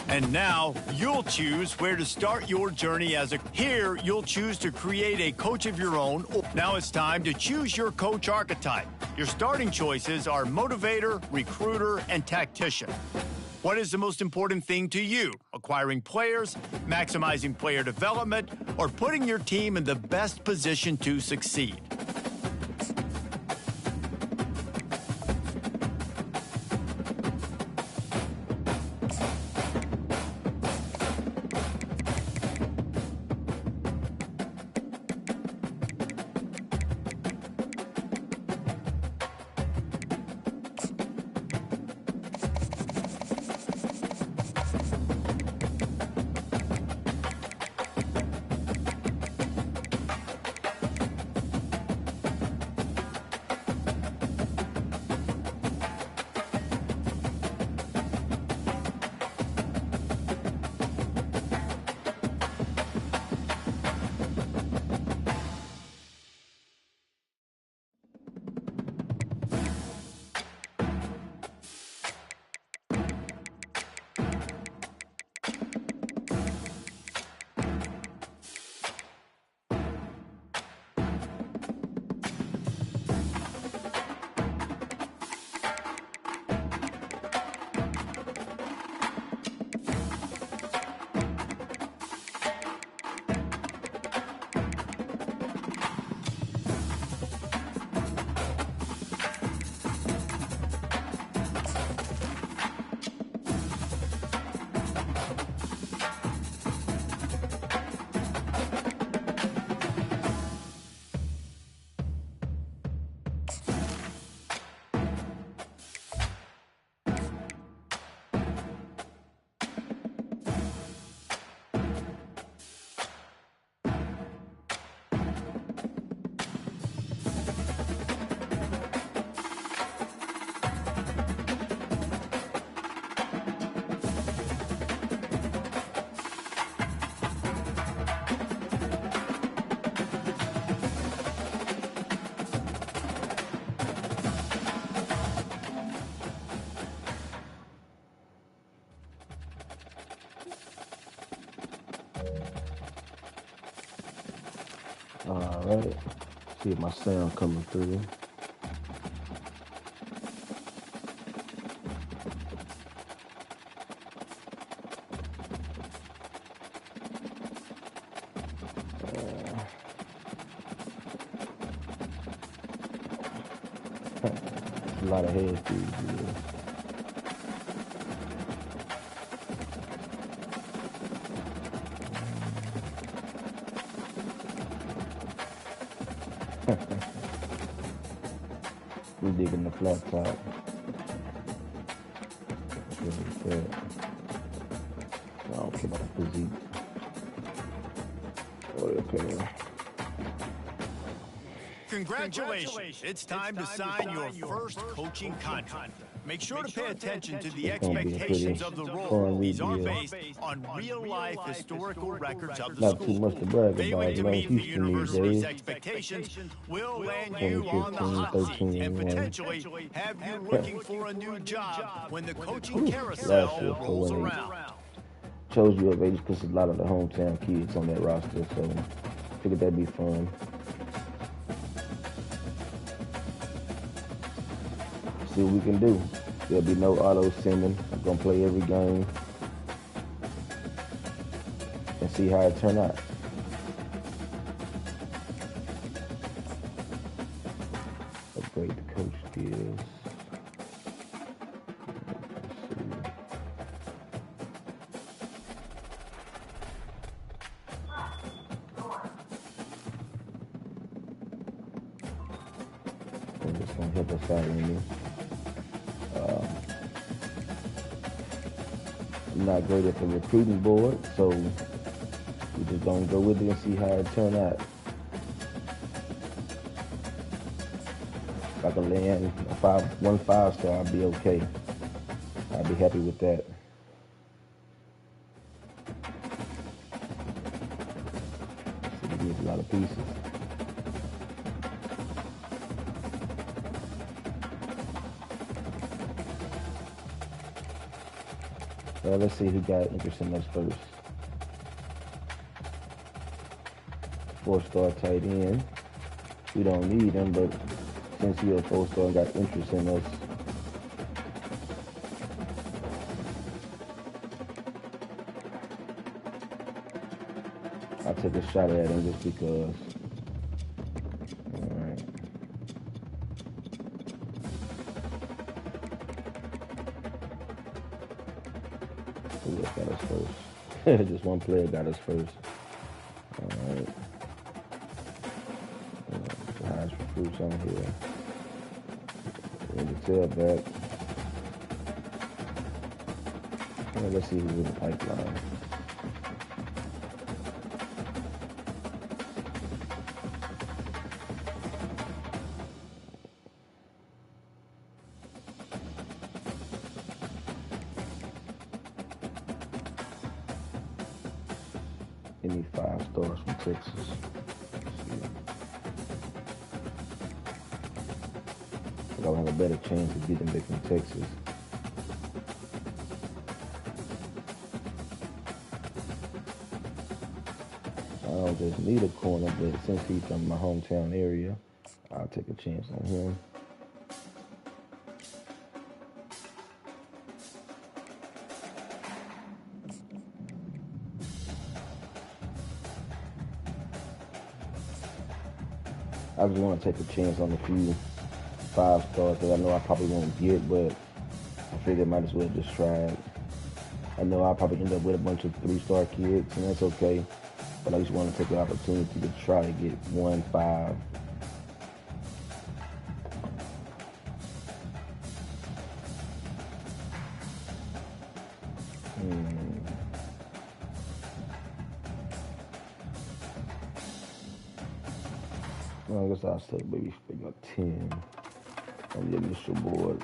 And now you'll choose where to start your journey as a. Here, you'll choose to create a coach of your own. Now it's time to choose your coach archetype. Your starting choices are motivator, recruiter, and tactician. What is the most important thing to you? Acquiring players, maximizing player development, or putting your team in the best position to succeed? All right. See if my sound coming through. A lot of head fees here. We digging the flat top. I don't care about the physique. Okay. Congratulations. It's time to sign your first coaching contract. Make sure to pay attention to the expectations of the role. These are based on real-life historical records of the Not school. too much to brag Failing about. to Like meet the Houston these university's days. expectations will land you on the 2015, hot seat 13, and and potentially have you looking for a new job when the coaching last carousel year, rolls when they around. chose U of A just because a lot of the hometown kids on that roster, so figured that'd be fun. See what we can do. There'll be no auto sending. I'm gonna play every game and see how it turn out. Upgrade the coach skills. And it's gonna help us out in this. I'm not great at the recruiting board, so we just gonna go with it and see how it turn out. If I can land one five star, I'll be okay. I'll be happy with that. So we need a lot of pieces. Let's see who got interest in us first. 4-star tight end. We don't need him, but since he's a 4-star and got interest in us, I'll take a shot at him just because. Alright. Who else got us first? Just one player got us first. Alright. The highest recruits on here. And the tailback. Let's see who's in the pipeline. Any 5 stars from Texas. I'll have a better chance of getting back from Texas. I don't just need a corner, but since he's from my hometown area, I'll take a chance on him. I just want to take a chance on a few 5 stars that I know I probably won't get, but I figured I might as well just try it. I know I'll probably end up with a bunch of 3-star kids, and that's okay. But I just want to take the opportunity to try to get 1 5. Well, I guess I'll say maybe figure 10 on the initial board.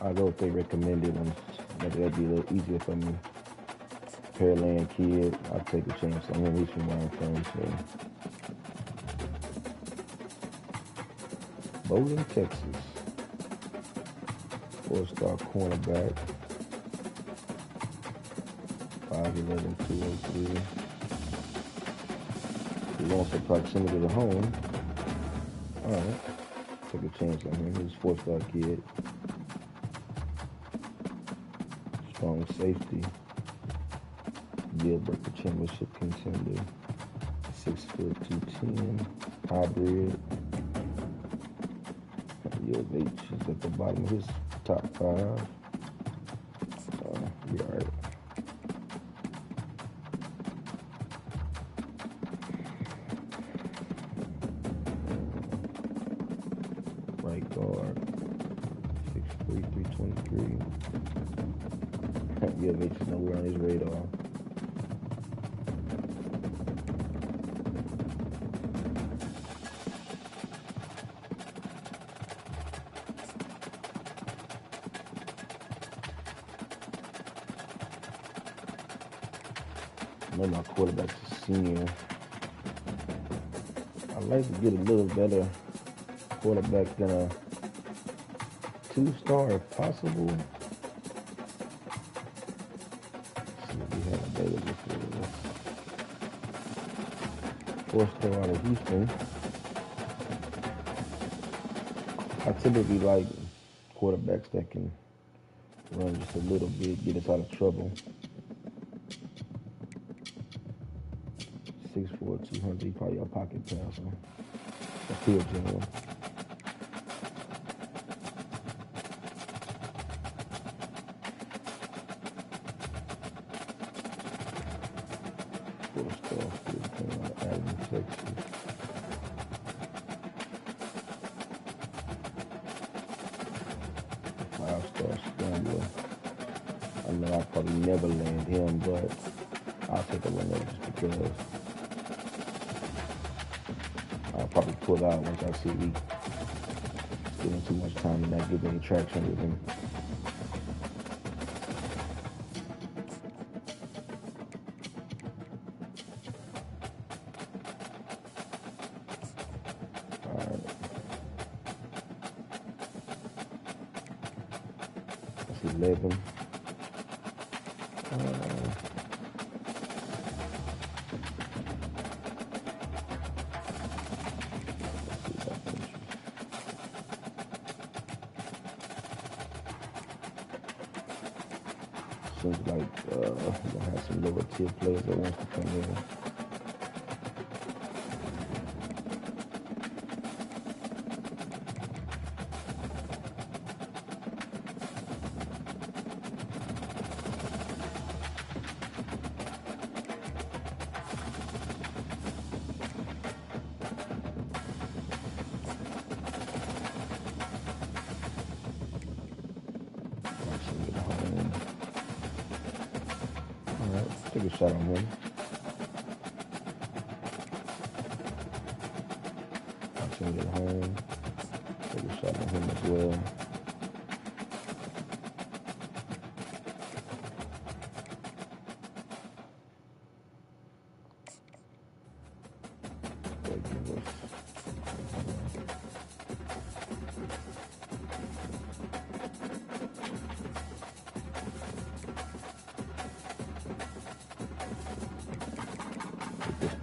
I'll go if they recommended them. Maybe that'd be a little easier for me. Pearland kid, I'll take a chance on him. He's from where I'm from, so. Bowling, Texas. 4-star cornerback. 5'11", 203. He wants the proximity to home. Alright. Take a chance on him. He's a 4-star kid. Strong safety. Gilbert, the championship contender. 6 foot 210. Hybrid. UH is at the bottom of his top 5. Be alright. Right guard. 6'3", 323. UH is nowhere on his radar. I know my quarterback's a senior. I'd like to get a little better quarterback than a 2-star if possible. Let's see what we have available for us. 4-star out of Houston. I typically like quarterbacks that can run just a little bit, get us out of trouble. 6'4", 200, he probably a pocket passer. A field general. Four-star field general out of Abilene, Texas. A 5-star scrambler. I know I'll probably never land him, but I'll take a run at it just because. I'll probably pull out once I see we spending too much time and not getting any traction with him. Alright. 11. Seems like we're gonna have some lower tier players that wants to come in. Take a shot on him. Watch him get home. Take a shot on him as well.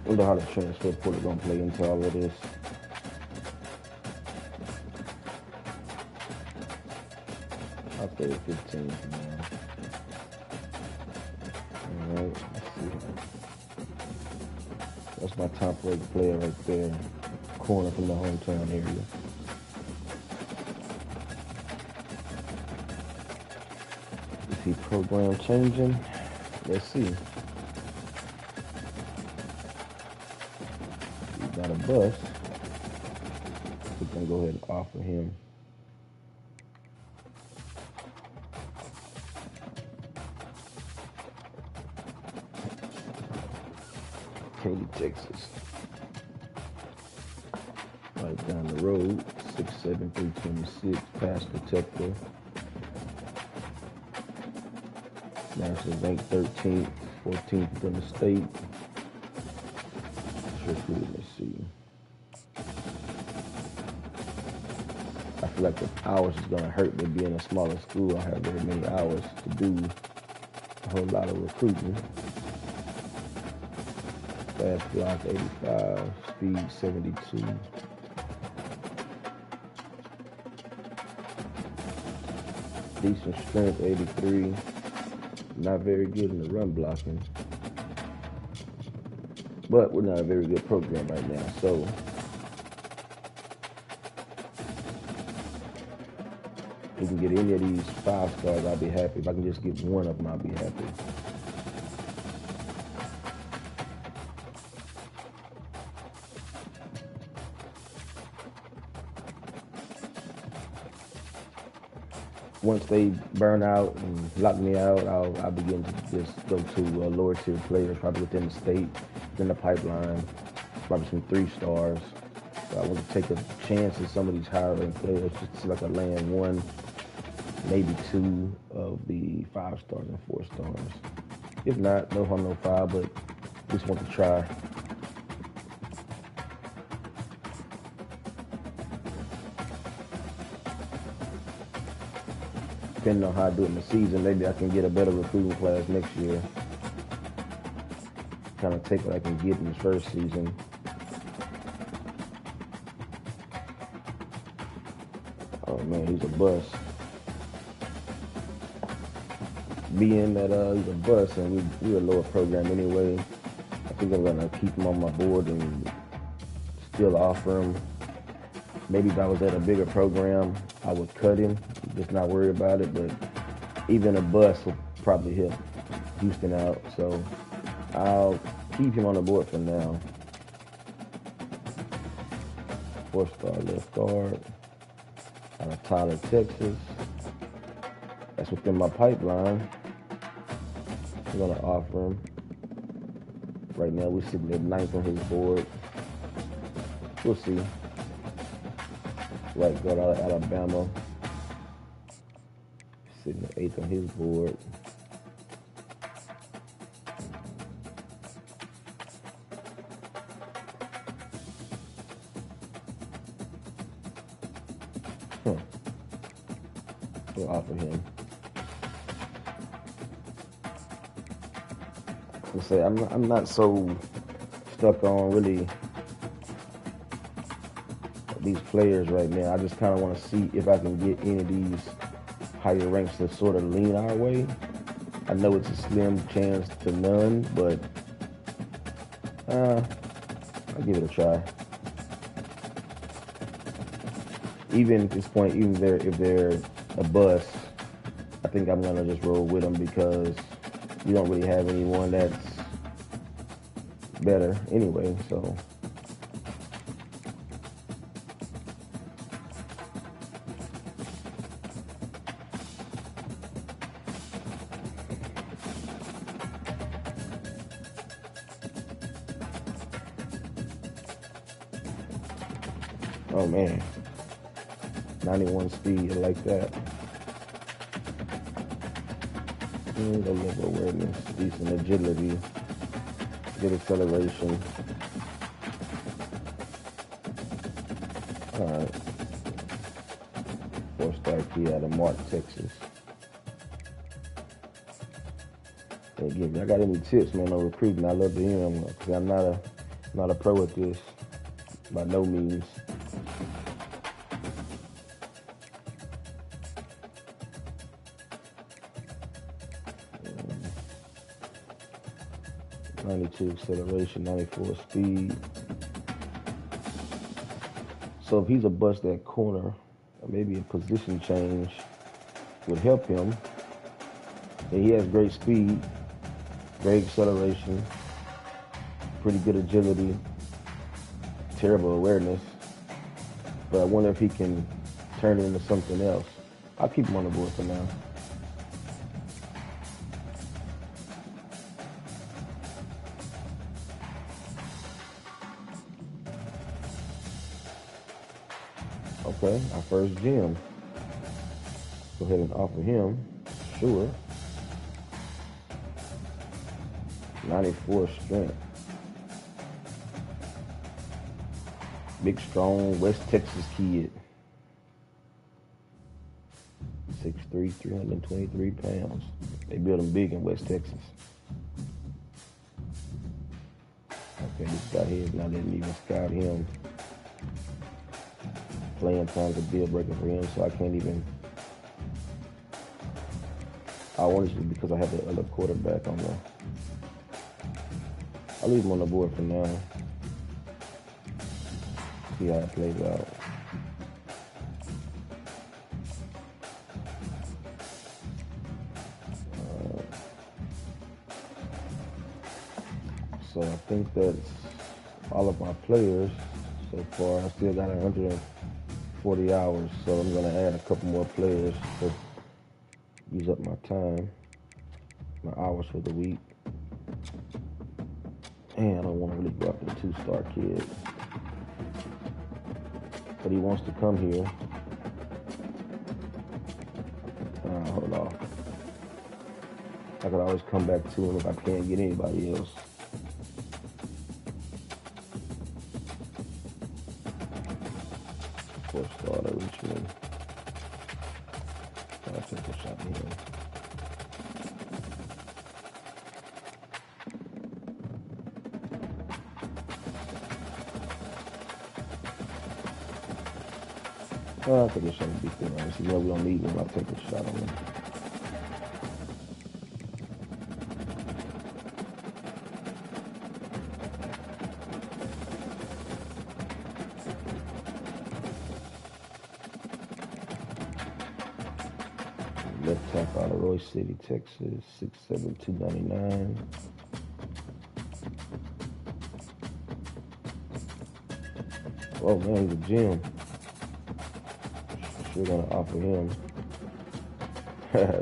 I wonder how the transfer portal gonna play into all of this. I'll play with 15 for now. Alright, let's see. That's my top rated player right there. Corner from the hometown area. Is he program changing? Let's see. Got a bus. We're gonna go ahead and offer him. Katy, Texas. Right down the road, 6'7", 326, pass protector. National ranked 13th, 14th in the state. Let's see. I feel like the hours is gonna hurt me being a smaller school. I have very many hours to do a whole lot of recruiting. Fast block 85, speed 72. Decent strength 83. Not very good in the run blocking. But we're not a very good program right now, so if we can get any of these 5 stars, I'll be happy. If I can just get one of them, I'll be happy. Once they burn out and lock me out, I'll begin to just go to lower tier players, probably within the state, in the pipeline, probably some 3 stars. So I want to take a chance at some of these higher ranked players, just to see like I land 1, maybe 2 of the 5 stars and 4 stars. If not, no harm, no foul, but just want to try. Depending on how I do it in the season, maybe I can get a better recruiting class next year. Kind of take what I can get in the first season. Oh man, he's a bust. Being that he's a bust and we're a lower program anyway, I think I'm gonna keep him on my board and still offer him. Maybe if I was at a bigger program, I would cut him. Just not worry about it, but even a bust will probably help Houston out. So I'll keep him on the board for now. 4-star left guard out of Tyler, Texas. That's within my pipeline. I'm gonna offer him. Right now we're sitting at 9th on his board. We'll see. Right guard out of Alabama. Sitting at 8th on his board. We'll offer him. I say, I'm not so stuck on really these players right now. I just kind of want to see if I can get any of these higher ranks to sort of lean our way. I know it's a slim chance to none, but I'll give it a try. Even at this point, even if they're a bust, I think I'm gonna just roll with them because you don't really have anyone that's better anyway. So. Oh man, 91 speed, I like that. Good level awareness, decent agility, good acceleration. All right. 4-star key out of Mart, Texas. Again, I got any tips, man, on recruiting? I love to hear them because I'm not a pro at this by no means. .92 acceleration, 94 speed. So if he's a bust at corner, maybe a position change would help him. And he has great speed, great acceleration, pretty good agility, terrible awareness. But I wonder if he can turn it into something else. I'll keep him on the board for now. Okay, our first gem. Go ahead and offer him. Sure. 94 strength. Big, strong West Texas kid. 6'3", 323 pounds. They build him big in West Texas. Okay, this guy here is not letting me even scout him. Playing time's a deal breaker for him, so I can't even. I wanted to because I have the other quarterback on there. I'll leave him on the board for now. See how it plays out. So I think that's all of my players so far. I still got 140 hours, so I'm going to add a couple more players to use up my time, my hours for the week. And I don't want to really go after the 2-star kid. But he wants to come here. Hold on. I could always come back to him if I can't get anybody else. Four-star to Richmond. I'll take a shot here. I'll take a shot at Big Thing. Honestly, we don't need him. I'll take a shot on him. Left tackle out of Roy City, Texas, 6'7", 299. Oh man, he's a gem. Sure gonna offer him.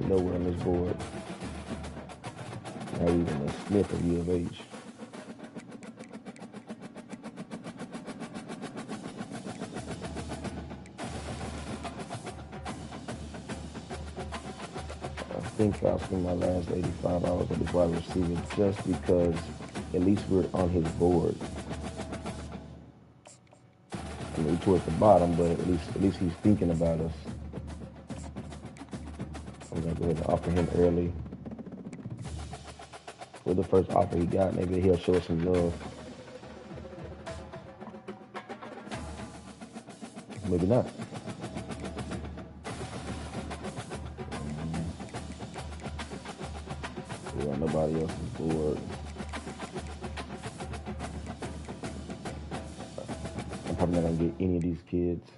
Nowhere on this board. Not even a sniff of U of H. I think I'll spend my last 85 hours on this wide receiver just because at least we're on his board. I mean, towards the bottom, but at least he's thinking about us. I'm gonna go ahead and offer him early. with the first offer he got. Maybe he'll show us some love. Maybe not. Yeah, nobody else is bored. I'm probably not gonna get any of these kids.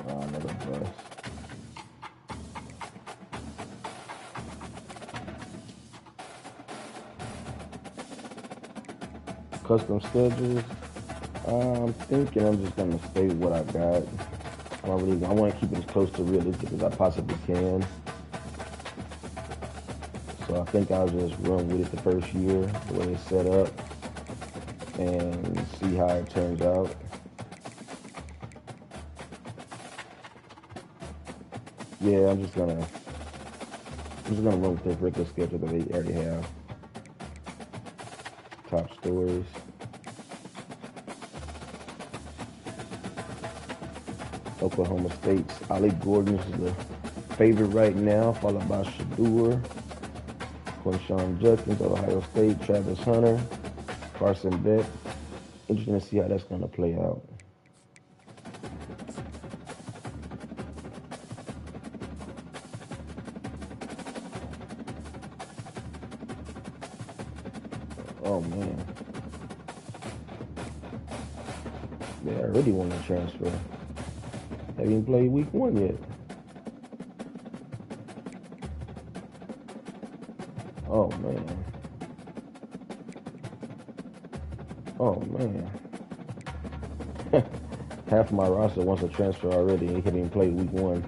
Another bus. Custom schedules. I'm thinking I'm just gonna stay with what I got. I want to keep it as close to realistic as I possibly can. So I think I'll just run with it the first year, the way it's set up, and see how it turns out. Yeah, I'm just gonna run with the regular schedule that they already have. Top stories. Oklahoma State's Ali Gordon is the favorite right now, followed by Shedeur, Quinshon Judkins, Ohio State, Travis Hunter, Carson Beck. Interesting to see how that's going to play out. Oh, man. Yeah, I really want to transfer. Haven't even played week 1 yet. Oh, man. Oh, man. Half of my roster wants to transfer already, and he haven't even played week 1.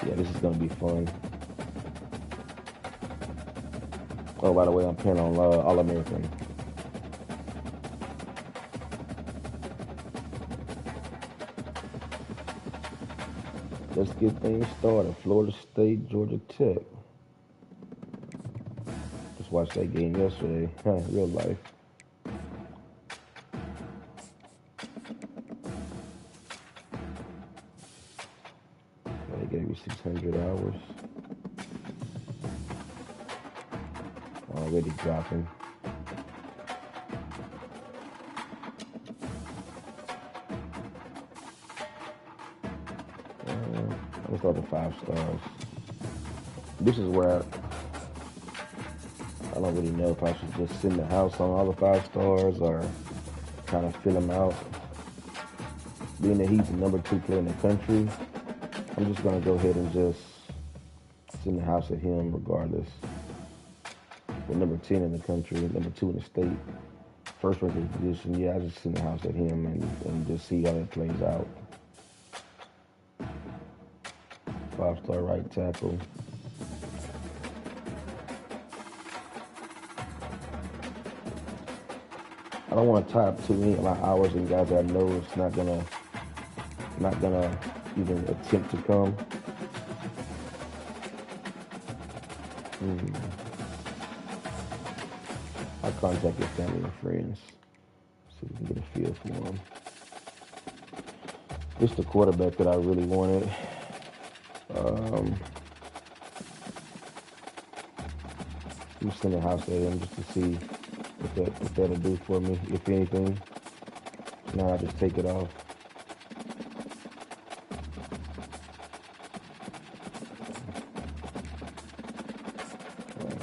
Yeah, this is going to be fun. Oh, by the way, I'm playing on All-American. Let's get things started. Florida State, Georgia Tech. Just watched that game yesterday. Real life. They gave me 600 hours. Already dropping. Let's start with 5 stars. This is where I don't really know if I should just sit in the house on all the 5 stars or kind of fill them out. Being that he's the number 2 player in the country, I'm just going to go ahead and just sit in the house at him regardless. With number 10 in the country, number 2 in the state, first record position, yeah, I just sit in the house at him and just see how that plays out. 5-star right tackle. I don't want to tie up too many of my hours and guys that I know it's not gonna even attempt to come. I'll contact his family and friends so we can get a feel for him. This is the quarterback that I really wanted. I'm just in the house at him just to see what that'll do for me, if anything. Now I just take it off.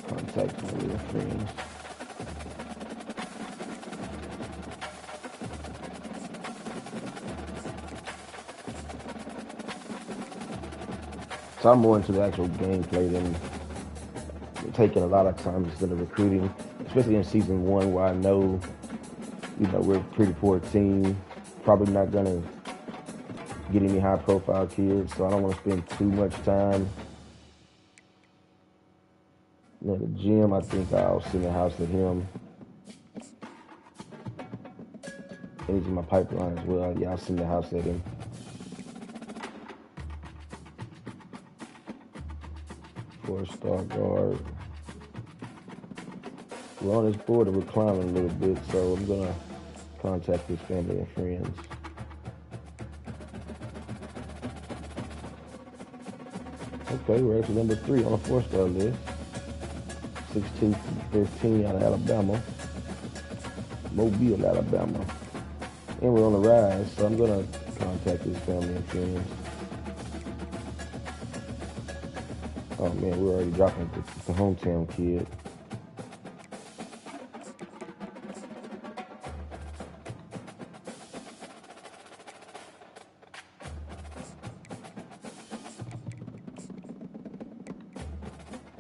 Contact my little friends. So I'm more into the actual gameplay than taking a lot of time just in the recruiting, especially in season 1 where I know, we're a pretty poor team. Probably not gonna get any high profile kids, so I don't want to spend too much time. The gym, I think I'll sit in the house with him. And he's in my pipeline as well. Yeah, I'll sit in the house at him. Four-star guard. We're on this board and we're climbing a little bit, so I'm gonna contact his family and friends. Okay, we're actually number 3 on the 4-star list. 6'2", out of Alabama. Mobile, Alabama. And we're on the rise, so I'm going to contact his family and friends. Oh man, we're already dropping the hometown kid.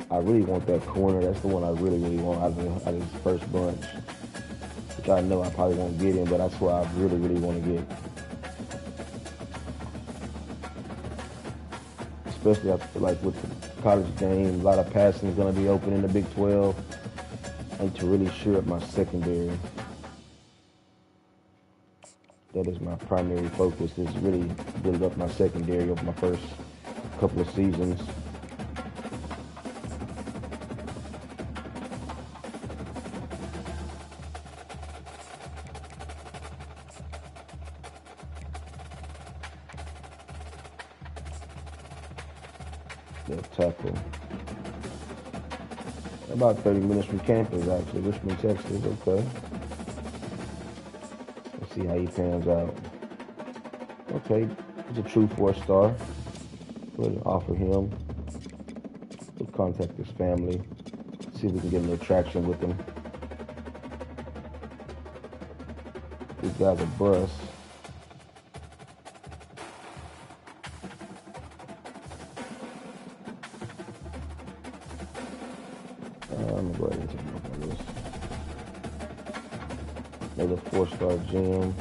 I really want that corner. That's the one I really want out of this first bunch. Which I know I probably won't get in, but that's what I really want to get. Especially after, like, with the college game, a lot of passing is going to be open in the Big 12. And to really shore up my secondary. That is my primary focus, is really build up my secondary over my first couple of seasons. Left tackle. About 30 minutes from campus, actually, Richmond, Texas. Okay. Let's see how he pans out. Okay, he's a true 4-star. Go ahead and offer him. We'll contact his family. See if we can get a little traction with him. These guys are bust. I'm going to go ahead and take a look at this. Another 4-star gem.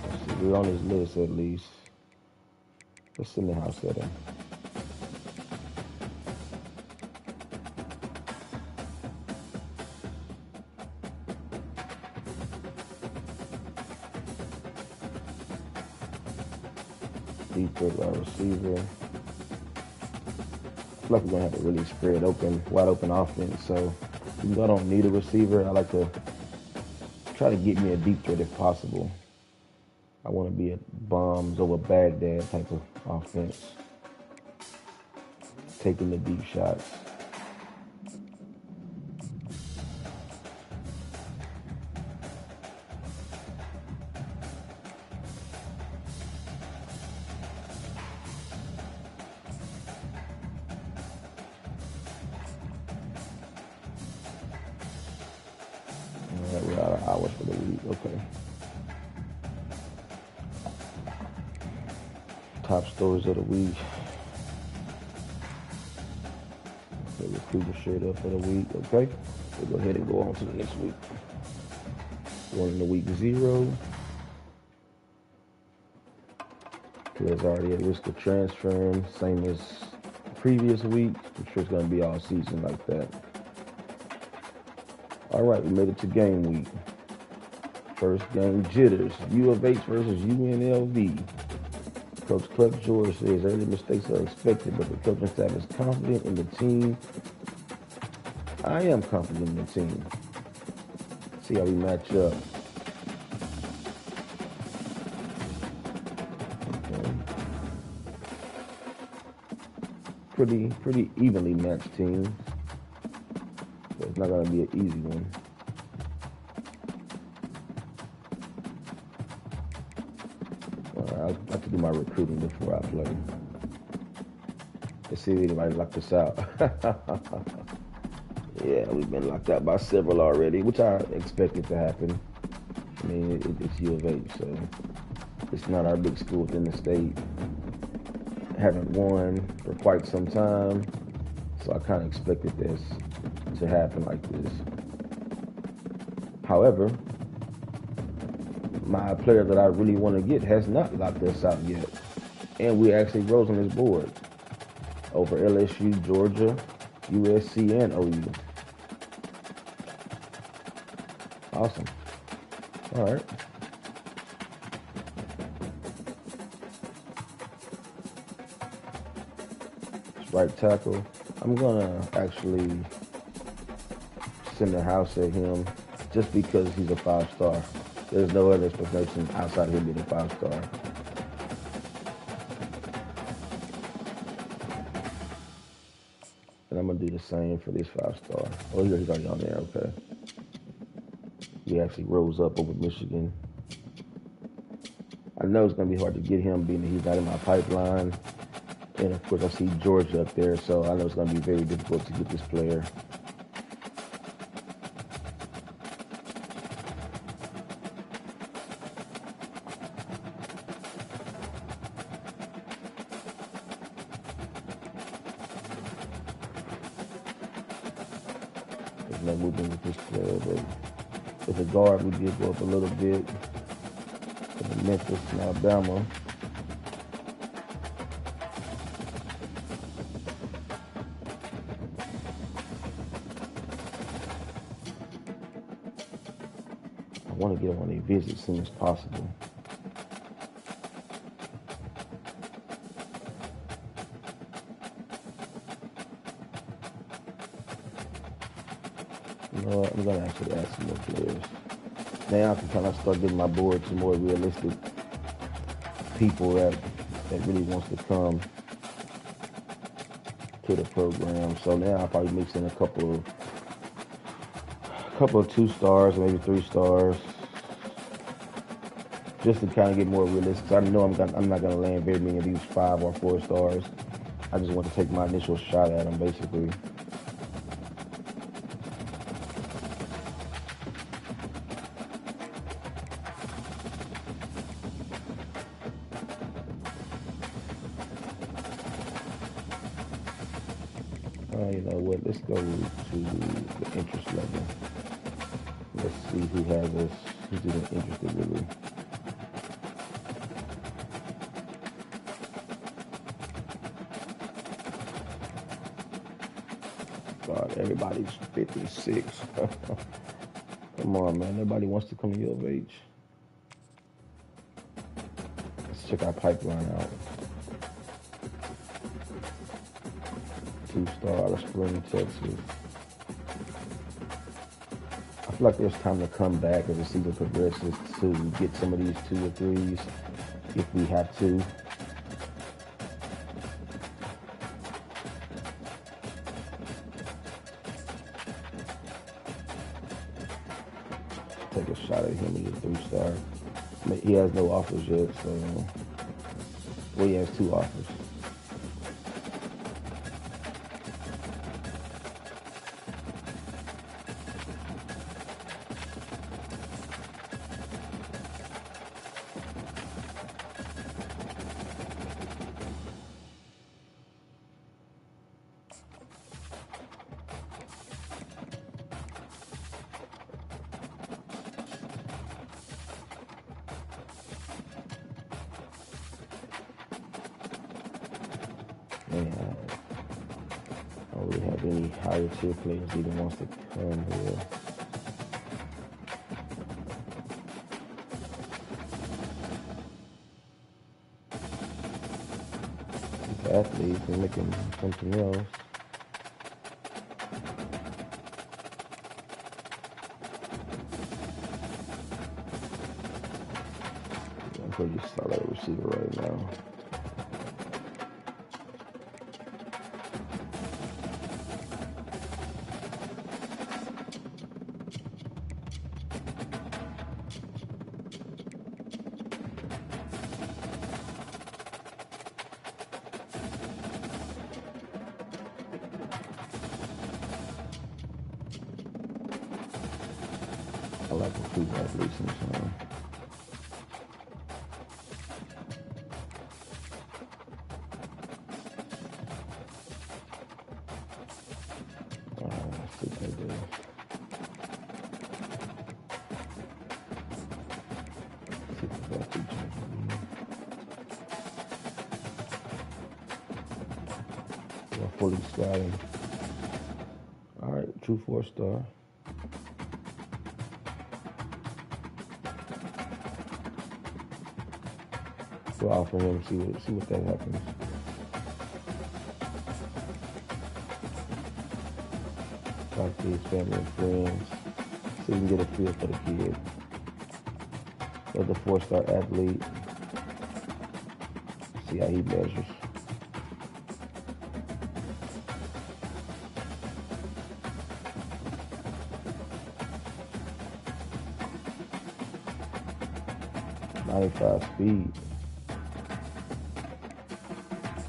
Let's see, we're on his list at least. Let's send the house at him. Deep threat wide receiver. I feel like we're going to have a really spread open, wide open offense. So even though I don't need a receiver, I like to try to get me a deep threat if possible. I want to be a bombs over Baghdad type of offense. Taking the deep shots. We're out of hours for the week. Okay. Top stories of the week. Okay, recruiter straight up for the week. Okay. We'll go ahead and go on to the next week. Going into week 0. Player's already at risk of transferring, same as the previous week. I'm sure it's going to be all season like that. All right, we made it to game week. First game, jitters. U of H versus UNLV. Coach Clark George says early mistakes are expected, but the coaching staff is confident in the team. I am confident in the team. See how we match up. Okay. Pretty evenly matched team. It's not going to be an easy one. I like to do my recruiting before I play. Let's see if anybody locked us out. Yeah, we've been locked out by several already, which I expected to happen. I mean, it's U of H, so it's not our big school within the state. Haven't won for quite some time, so I kind of expected this to happen like this. However, my player that I really want to get has not locked us out yet. And we actually rose on his board over LSU, Georgia, USC, and OU. Awesome. All right. Right tackle. I'm going to actually send the house at him just because he's a 5-star. There's no other expectation outside of him being a 5-star. And I'm gonna do the same for this 5-star. Oh, he's already on there. Okay. He actually rose up over Michigan. I know it's gonna be hard to get him, being that he's not in my pipeline. And of course, I see Georgia up there, so I know it's gonna be very difficult to get this player. There's no movement with this player, but as a guard, we did go up a little bit. Memphis and Alabama. I want to get him on a visit as soon as possible. You know what? I'm going to actually add some more players. Now I can kind of start getting my board to more realistic people that really wants to come to the program. So now I'll probably mix in a couple of 2-stars, maybe 3 stars, just to kind of get more realistic. I know I'm not gonna land very many of these 5 or 4 stars. I just want to take my initial shot at them, basically. You know what? Let's go to the interest level. Let's see who has us. Who's even interested, really. God, everybody's 56. Come on, man. Nobody wants to come to U of H. Let's check our pipeline out. 2-star out of Spring, Texas. I feel like there's time to come back as the season progresses to get some of these 2 or 3s if we have to. Take a shot at him as a 3-star. I mean, he has no offers yet, so well, he has 2 offers. Man, I don't really have any higher tier players that even wants to come here. These athletes are making something else. I'm pretty solid receiver right now. I like the 2 athletes sometimes. Let's see what they do. Let's see what that feature is. We're fully scouting. All right, true 4-star. We'll offer him, see what that happens. Talk to his family and friends, so you can get a feel for the kid. as a 4-star athlete. See how he measures. .95 speed.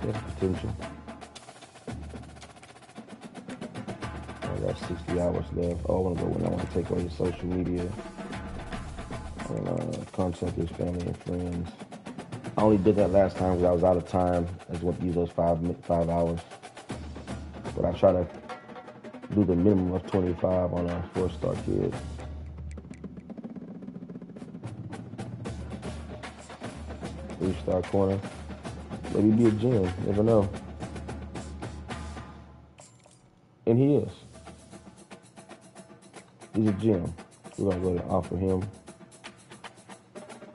That's potential. I got 60 hours left. Oh, I want to go when I want to take away his social media and contact his family and friends. I only did that last time because I was out of time. I just want to use those 5 hours. But I try to do the minimum of 25 on a 4-star kid. Three-star corner. Maybe be a gem. Never know. And he is. He's a gem. We're going to go ahead and offer him.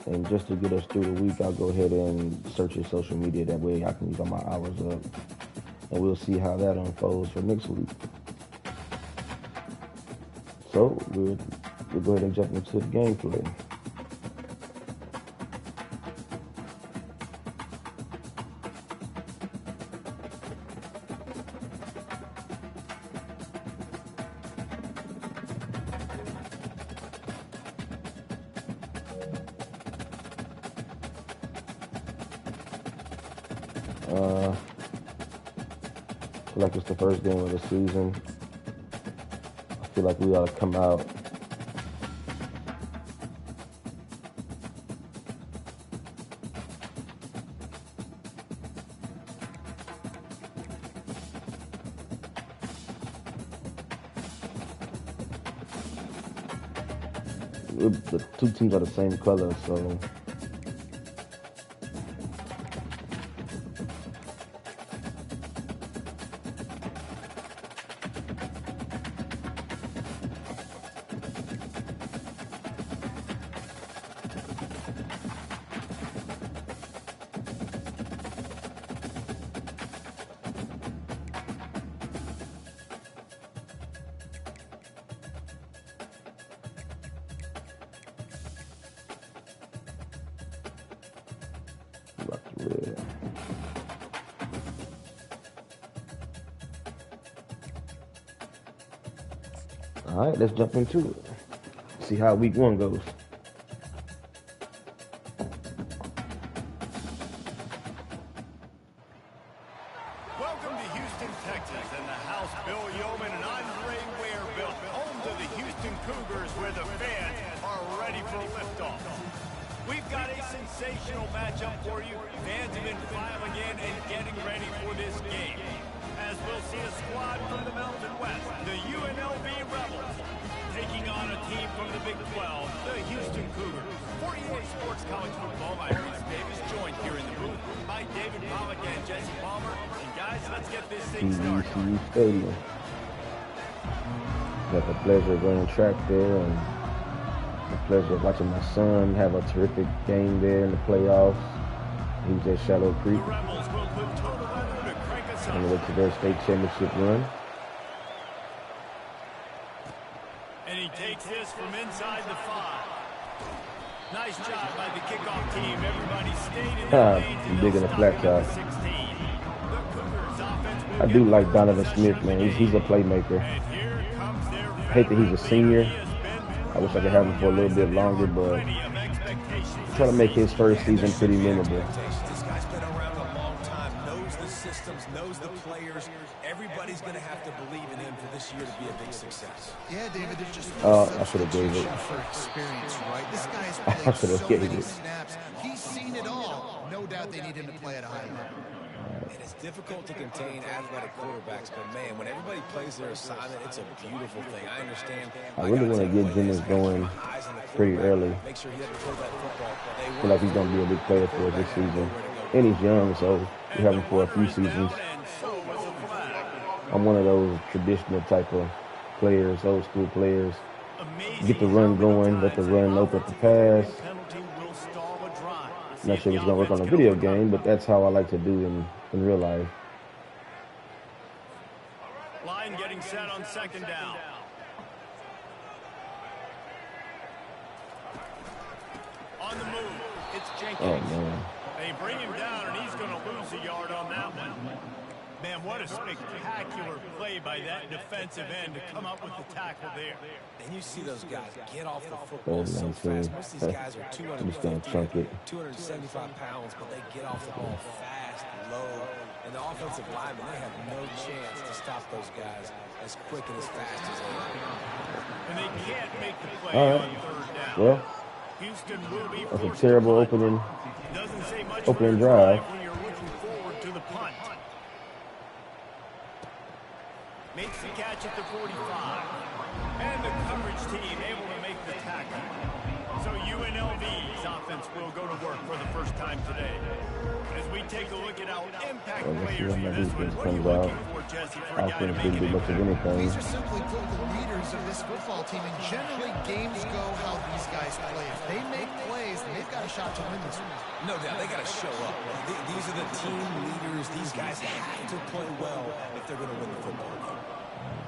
And just to get us through the week, I'll go ahead and search his social media. That way I can use all my hours up. And we'll see how that unfolds for next week. So we'll go ahead and jump into the gameplay. I feel like it's the first game of the season. I feel like we ought to come out the two teams are the same color, so all right, let's jump into it. See how week 1 goes. Welcome to Houston, Texas, and the house Bill Yeoman and Andre Ware built, home to the Houston Cougars, where the fans are ready for liftoff. We've got a sensational matchup for you. Fans have been filing in and getting ready for this game, as we'll see a squad from the Mountain West, the UNLV Rebels, taking on a team from the Big 12, the Houston Cougars. 48 Sports College Football, I'm Reese Davis, joined here in the booth by David Pollack and Jesse Palmer. And guys, let's get this thing started. Stadium. Got the pleasure of running track there, and the pleasure of watching my son have a terrific game there in the playoffs. He was at Shallow Creek on the way to their state championship run. And he takes this from inside the 5. Nice job by the kickoff team. Everybody stayed in their lanes. I'm digging the flat top. I do like Donovan Smith, man. He's a playmaker. I hate that he's a senior. I wish I could have him for a little bit longer, but I'm trying to make his first season pretty memorable. This guy's been around a long time, knows the systems, knows the players. Everybody's going to have to believe in him for this year to be a big success. Yeah, David, there's just I should have gave it. for experience, right? This guy's I played should have so gave many it. snaps. He's seen it all. No doubt they need him to play at a high level. And it's difficult to contain athletic quarterbacks, but man, when everybody plays their assignment, it's a beautiful thing. I understand. I really want to get Jennings going pretty early. Make sure he doesn't throw that football. I feel like he's going to be a big player for us this season. And he's young, so we have him for a few seasons. I'm one of those traditional type of players, old school players. Get the run going, let the run open up the pass. Not sure if it's going to work on a video game, but that's how I like to do in real life. Line getting set on 2nd down. On the Oh, man. They bring him down, and he's going to lose a yard on that one. Man, what a spectacular play by that defensive end to come up with the tackle there. And you see those guys get off the football so fast. Most of these guys are 250, 275 pounds, but they get off the ball fast, low. And the offensive linemen, they have no chance to stop those guys as quick and as fast as they are. And they can't make the play All right. on third down. Well, Houston will be that's a forced terrible to punt. opening Doesn't say much opening for your drive. when you're looking forward to the punt. Makes the catch at the 45. And the coverage team able to make the tackle. So UNLV's offense will go to work for the first time today. As we take a look at our impact players for this one, what are you looking for, Jesse, for a guy to make an impact? These are simply put the leaders of this football team, and generally games go how these guys play. If they make plays, they've got a shot to win this one. No doubt, they got to show up. These are the team leaders. These guys have to play well if they're going to win the football game.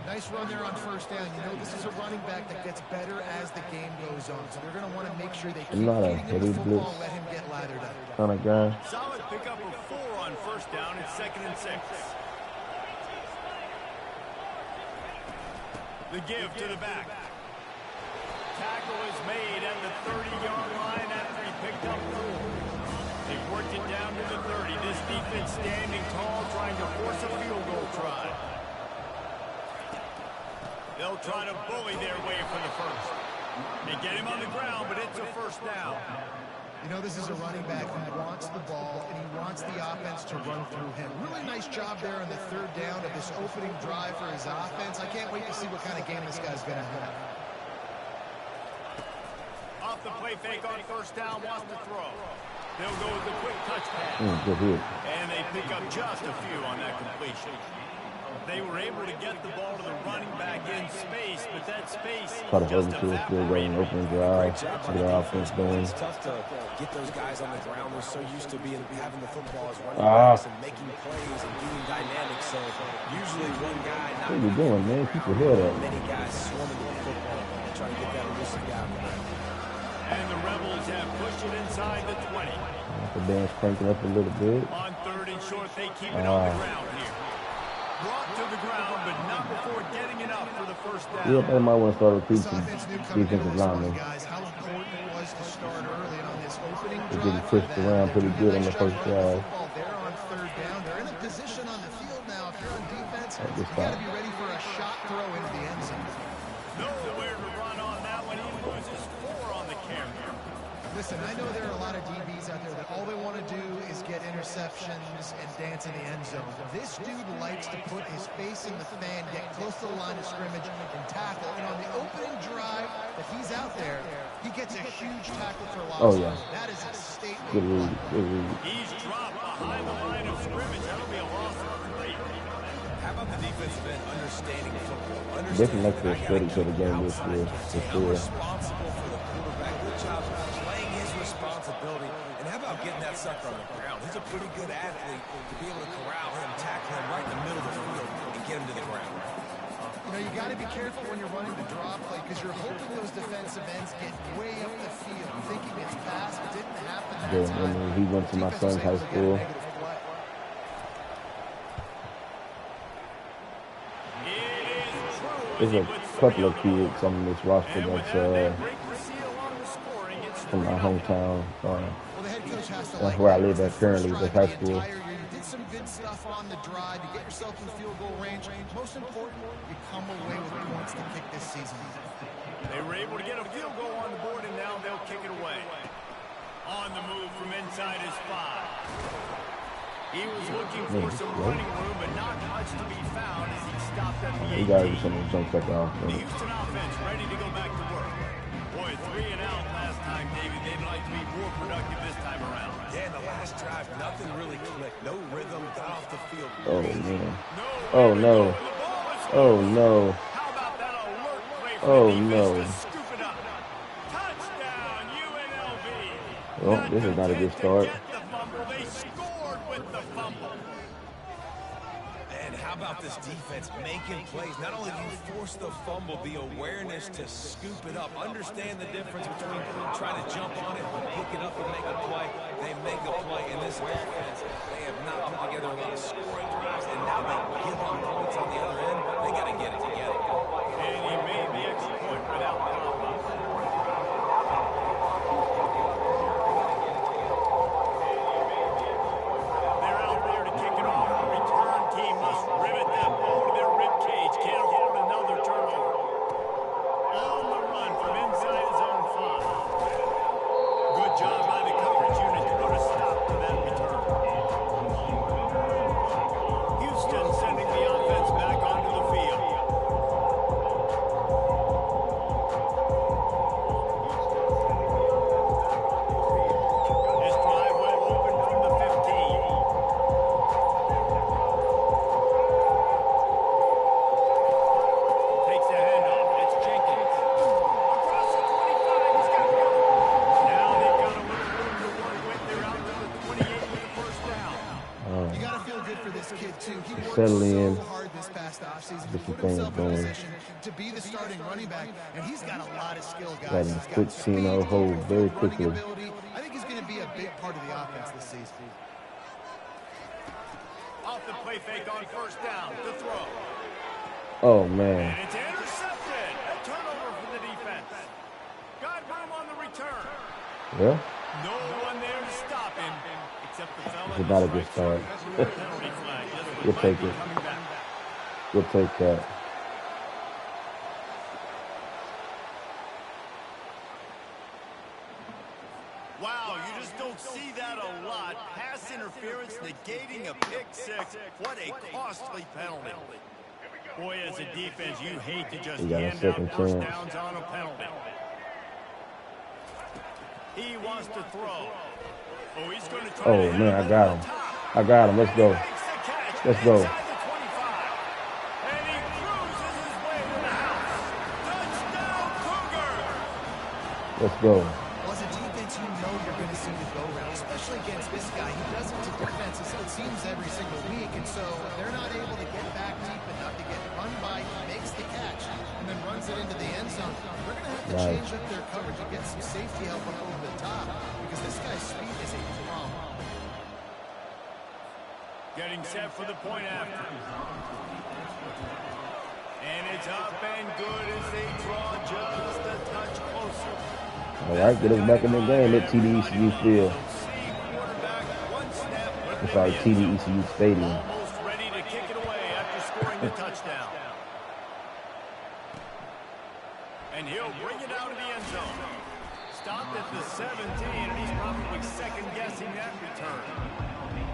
Nice run there on first down. You know, this is a running back that gets better as the game goes on. So they're going to want to make sure they keep feeding him the football and let him get lathered up. Kind of guy. Solid pickup of 4 on first down. It's 2nd and 6. The give to the back. Tackle is made at the 30-yard line after he picked up 4. They've worked it down to the 30. This defense standing tall, trying to force a field goal try. They'll try to bully their way for the first. They get him on the ground, but it's a first down. You know, this is a running back who wants the ball, and he wants the offense to run through him. Really nice job there on the third down of this opening drive for his offense. I can't wait to see what kind of game this guy's going to have. Off the play fake on first down, wants to throw. They'll go with the quick touch pass. Good hit. And they pick up just a few on that completion. They were able to get the ball to the running back in space, but that space just evaporated. Opening drive. Get our offense going. It's tough to get those guys on the ground. They're so used to having the football as running backs and making plays and getting dynamic. So usually one guy not What are you doing, man? Keep your head up. many guys swarming the football and trying to get that elusive guy on the ground. And the Rebels have pushed it inside the 20. The band's cranking up a little bit. On 3rd and short, they keep it on the ground here. Brought to the ground, but not before getting it up for the first down. Yeah, they might want to start recruiting This offense knew coming into defensive this one, linemen. guys, how important it was to start early on this opening They're drive. getting pushed around pretty good on the first drive. They're on third down. They're in a position on the field now. If you're on defense, At you this got to time. be ready for a shot throw into the end zone. Nowhere to run on that one. He loses 4 on the carry. Listen, I know there are a lot of DBs out there that all they want to do is get interceptions and dance in the end zone. This dude likes to put his face in the fan, get close to the line of scrimmage, and tackle. And on the opening drive that he's out there, he gets a huge tackle for loss. Oh, yeah. That is a statement. Good read. Good read. He's dropped behind the line of scrimmage. That'll be a loss of 3. How about the defensive end understanding football? Definitely like to study for the game this year, for I'm sure. responsible for the quarterback. Good job playing his responsibility. And how about getting that sucker on the ground? He's a pretty good athlete to be able to corral him, tackle him right in the middle of the field, and get him to the ground. You know, you got to be careful when you're running the draw play because you're hoping those defensive ends get way up the field, thinking it's fast. It didn't happen that Yeah, time. I mean, he went to my son's high school. There's a couple of kids on this roster that's from my hometown. That's where I live at currently, the high school. You did some good stuff on the drive. You get yourself in field goal range. Most important, you come away with points to kick this season. They were able to get a field goal on the board, and now they'll kick it away. On the move from inside his 5. He was looking for some running room, but not much to be found as he stopped at the 18. You gotta do something to jump back off. The Houston offense ready to go back to work. Boy, 3 and out last time, David. They'd like to be more productive this time around. Yeah, in the last drive, nothing really clicked. No rhythm, got off the field. Oh, man. Oh, no. Oh, no. How about that alert play for Oh, the defense no. to scoop it up? Touchdown, UNLV. Well, this is not a good start. Get the fumble. They scored with the fumble. And how about this defense making plays? Not only do you force the fumble, the awareness to scoop it up. Understand the difference between trying to jump on it, pick it up, and make a play. this offense, they have not put together a lot of scoring drives, and now they give up points on the other end. They got to get it together. And he made the extra point without problem. They're out there to kick it off. The return team must rivet that ball to their rib cage. Can't afford another turnover. On the run from inside zone 5. Good job by the coverage unit to put a stop to that return. Houston sending the offense back onto the field. This drive went open from the 15. Takes the handoff. It's Jenkins. Across the 25. He's got one. Now they've got a little room to work with. They're out to the 28 with the first down. You got to feel good for this kid, too. He worked Settle in. so hard this past offseason to Get your put himself things in going. position to be the starting running back, and he's got a lot of skill, guys. Got him He's quick got speed, Tino hold very running quickly. ability. I think he's going to be a big part of the offense this season. Off the play fake on first down. The throw. Oh, man. And it's intercepted. A turnover for the defense. Got room on the return. Well, No one there to stop him, except the fella. it's not a good start. Penalty flag. This one We'll might take be it. coming back. We'll take that. Wow, you just don't see that a lot. Pass interference negating a pick six. What a costly penalty. Boy, as a defense, you hate to just We got a hand out second first chance. downs on a penalty. He wants to throw. Oh, he's going to try Oh, to man, I hit got it him. over the top. I got him. Let's go. Makes the catch Let's go. inside the 25. And he cruises his way to the house. Touchdown, Cougar! Let's go. Well, as a defense, you know you're going to see the go-round, especially against this guy. He does it to defenses, it seems, every single week. And so if they're not able to get back deep enough to get run by, he makes the catch and then runs it into the end zone. They're going to have to change up their coverage and get some safety help up over the top because this guy's speed is a problem. Getting set for the point after. And it's up and good as they draw just a touch closer. All right, get us back in the game at TD-ECU Field. I'm sorry, TD-ECU Stadium. Almost ready to kick it away after scoring the touchdown. And he'll bring it out of the end zone. Stopped at the 17, and he's probably second-guessing that return.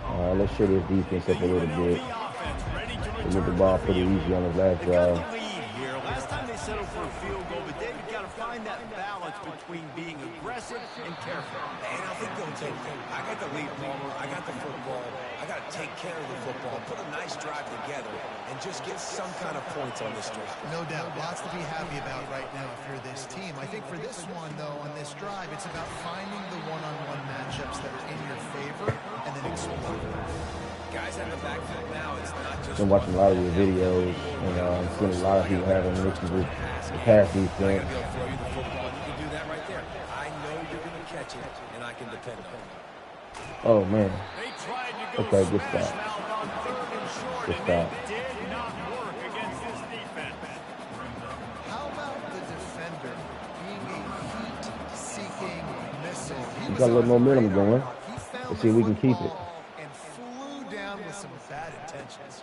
All right, let's show this defense up a little bit. The offense ready to They return moved the ball to pretty field. easy on his last They got drive. the lead here. Last time they settled for a field goal, but David got to find that balance between being aggressive and careful. And I think they'll take it. I got the lead, Palmer. I got the football. I got to take care of the football, put a nice drive together, and just get some kind of points on this drive. No doubt. Lots to be happy about right now if you're this team. I think for this one, though, on this drive, it's about finding the one-on-one matchups that are in your favor and then exploding. Guys in the backfield now, it's not just... Been watching a lot of your videos, and I'm seeing a lot of people having issues with the pass I got to defense. be able to throw you the football, and you can do that right there. I know you're going to catch it, and I can depend on it. Oh, man. They tried to go Okay, good smash stop. mouth on third and short, Good and stop. it did not work against this defense. How about the defender being a heat-seeking missile? He We was got a little on the momentum radar. going. He found Let's see if we can keep it. football and flew down with some bad intentions.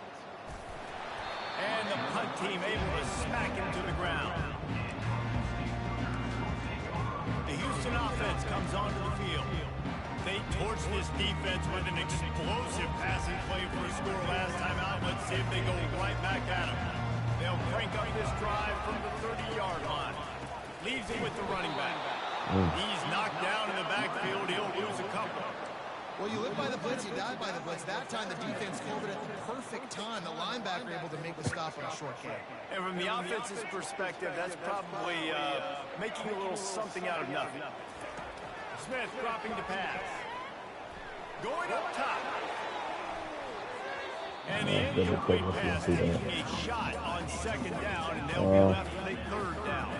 And the punt team able to smack him to the ground. The Houston offense comes onto the field. They torched this defense with an explosive passing play for a score last time out. Let's see if they go right back at him. They'll crank up this drive from the 30-yard line. Leaves it with the running back. He's knocked down in the backfield. He'll lose a couple. Well, you live by the blitz, you die by the blitz. That time, the defense called it at the perfect time. The linebacker able to make the stop on a short game. And from the offense's perspective, that's probably making a little something out of nothing. Smith dropping to pass. Going up top. And the incomplete pass taking a shot on second down, and they'll be left with a third down.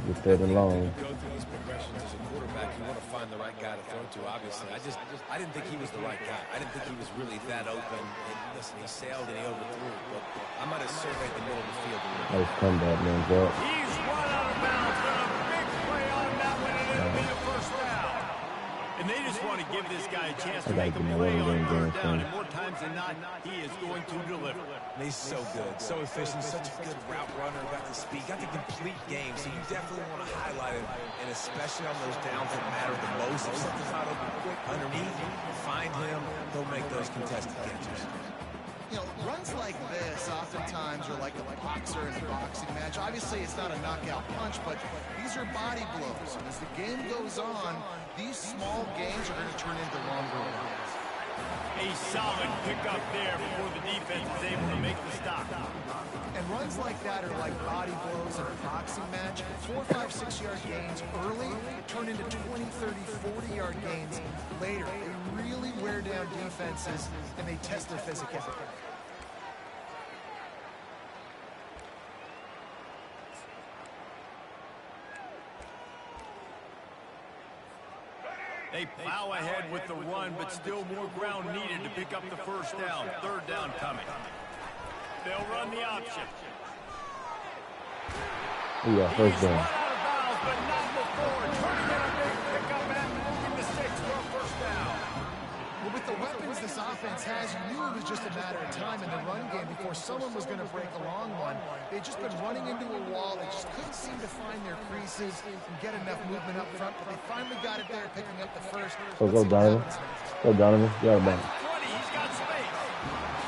Get that alone. Go through these progressions as a quarterback, you want to find the right guy to throw to, obviously. I didn't think he was the right guy. I didn't think he was really that open. And listen, he sailed and he overthrew, but I might have surveyed the middle of the field a little bit. Nice comeback, man, Zach. He's run out of bounds, but a big play on that one, and it'll be a first down. And they just want to give this guy a chance to make a play on third down, and more times than not, he is going to deliver. And he's so good, so efficient, such a good route runner, got the speed, got the complete game, so you definitely want to highlight him, and especially on those downs that matter the most. If something's not open quick underneath, find him, he'll make those contested catches. You know, runs like this oftentimes are like a boxer in a boxing match. Obviously, it's not a knockout punch, but these are body blows. And as the game goes on, these small gains are going to turn into longer ones. A solid pickup there before the defense is able to make the stop. And runs like that are like body blows in a boxing match. 4, 5, 6-yard gains early turn into 20, 30, 40-yard gains later. They really wear down defenses, and they test their physicality. They plow ahead with the run, but still more ground needed to pick up the first down. Third down coming. They'll run the option. Yeah, first He's down. run out of bounds, but not before. Turning in a big pickup and moving the sticks for a first down. Well, with the weapons this offense has, you knew it was just a matter of time in the run game before someone was going to break a long one. They'd just been running into a wall. They just couldn't seem to find their creases and get enough movement up front, but they finally got it there, picking up the first. Go, Donovan. Go, Donovan. You got it back. 20, he's got space.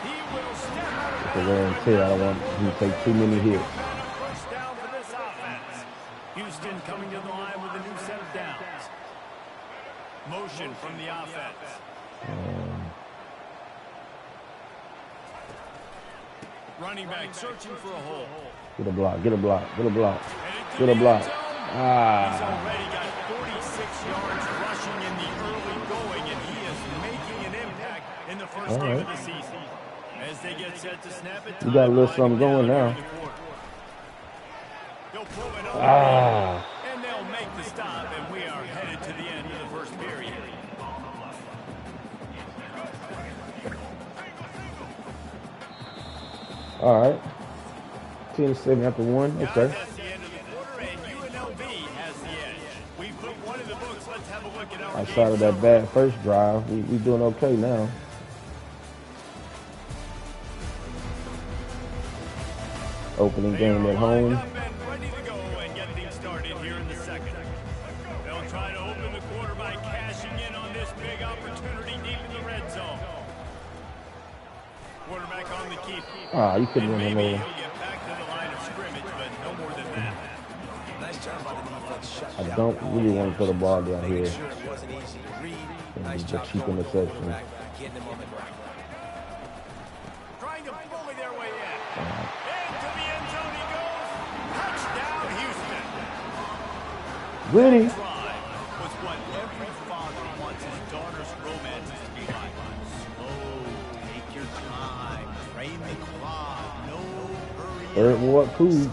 He will step out of The wear and tear. I don't want him to take too many hits. first down for this offense. Houston coming to the line with a new set of downs. Motion from the offense. Running back searching for a hole. Get a block. Get a block. Get a block. Get a block. He's Ah. already got 46 yards rushing in the early going, and he is making an impact in the first game of the season. As they get set to snap it, You got a little something going now. They'll pull it over, and they'll make the stop, and we are headed to the end of the first period. All right. 10-7 after one. Okay. That's the end of the quarter, and UNLV has the edge. We put one in the books. Let's have a look at our Outside of that bad first drive, we doing okay now. Opening game at home. Ready to go and get things started here in the second. They'll try to open the quarter by cashing in on this big opportunity deep in the red zone. Quarterback on the keep. You couldn't run him Maybe over. he'll get back to the line of scrimmage, but no more than that. Nice job by the defense. Shut I you down. don't really want to throw the ball down Making here. sure it wasn't easy to read. And Nice just job cheap throwing the interception. quarterback, getting him on the ground. Trying to bully their way in. Into the end zone he goes. Touchdown, Houston. Really? Drive was what every father wants his daughter's romances to be like. Slow, take your time, train the clock, no hurry. Third ward food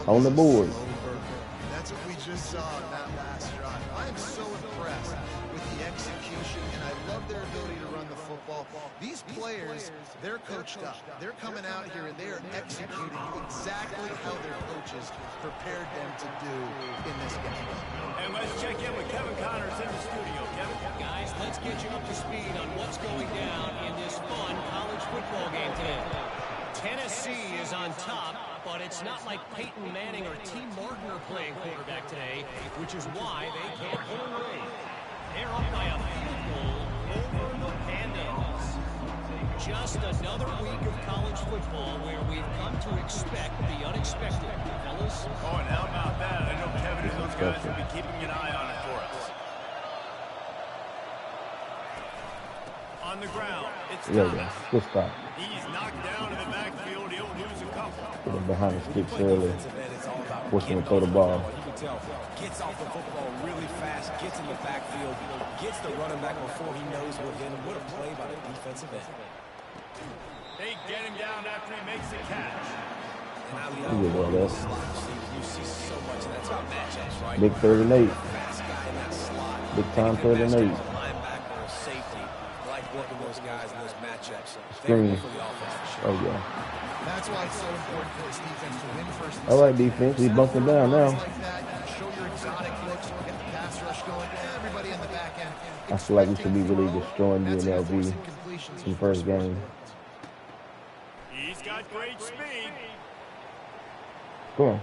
on the board. That's what we just saw in that last drive. I am so impressed with the execution, and I love their ability to run the football. These players, they're coached up. They're coming out here, and they are executing exactly how their coaches prepared them to do in this game. And let's check in with Kevin Connors in the studio. Kevin? Guys, let's get you up to speed on what's going down in this fun college football game today. Tennessee is on top, but it's not like Peyton Manning or T. Martin are playing quarterback today, which is why they can't pull away. They're up by a field goal over the Pandas. Just another week of college football where we've come to expect the unexpected. Fellas? Oh, and how about that? I know Kevin and those guys will be keeping an eye on it for us. On the ground, it's Thomas. Good stop. He's knocked down in the backfield. He'll lose a couple. Get him behind the sticks early. Defensive end, it's all about Force him to getting throw the off ball. You can tell, gets off the football really fast, gets in the backfield, gets the running back before he knows what hit him. What a play by the defensive end. They get him down after he makes the catch. You get all that. You see so much of that type of matchups, right? Big 3rd and 8. Fast guy in that slot. Big time 3rd and 8. Linebacker or safety. I like working those guys in those matchups. Screen. For the offense, for sure. Oh, yeah. That's why it's so important for this defense to win first and All right, defense. We bunking down now. like that, show your exotic looks, get the pass rush going. Everybody in the back end. I feel like we should be really destroying UNLV in the first game. He's got great speed. Come on.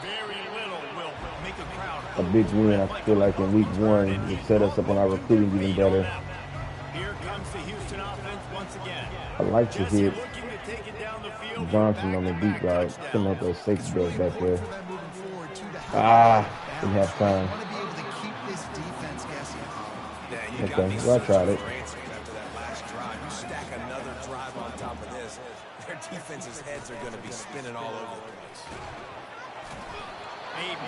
Very little will make a crowd. A big win. I feel like in week 1, it set us up on our recruiting even better. Here comes the Houston offense once again. I like to hit Looking to take it down the field. Johnson on the deep route. Couldn't have those safety bills back there. Didn't have time. Want to be able to keep this defense guessing. Okay, well, I tried it. After that last drive, you stack another drive on top of this, their defense's heads are going to be spinning all over the place.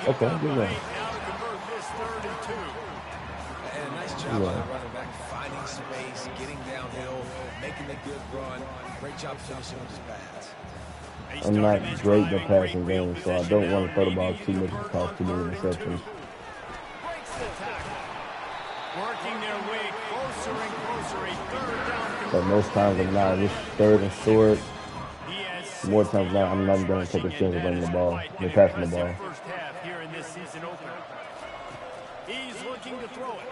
Okay, good one. Now to convert this 3rd and 2. And a nice job by the running back, finding space, getting downhill, making a good run. Great job finishing with his pass. I'm not great at passing games, so I don't want to throw the ball too much and cause too many interceptions. Breaks the tackle. Working their way closer and closer. A 3rd down. So most times I'm not. This 3rd and short. He has More times than not, I'm not going to take a chance of running the ball and passing the ball. First half here in this season opener. He's looking to throw it.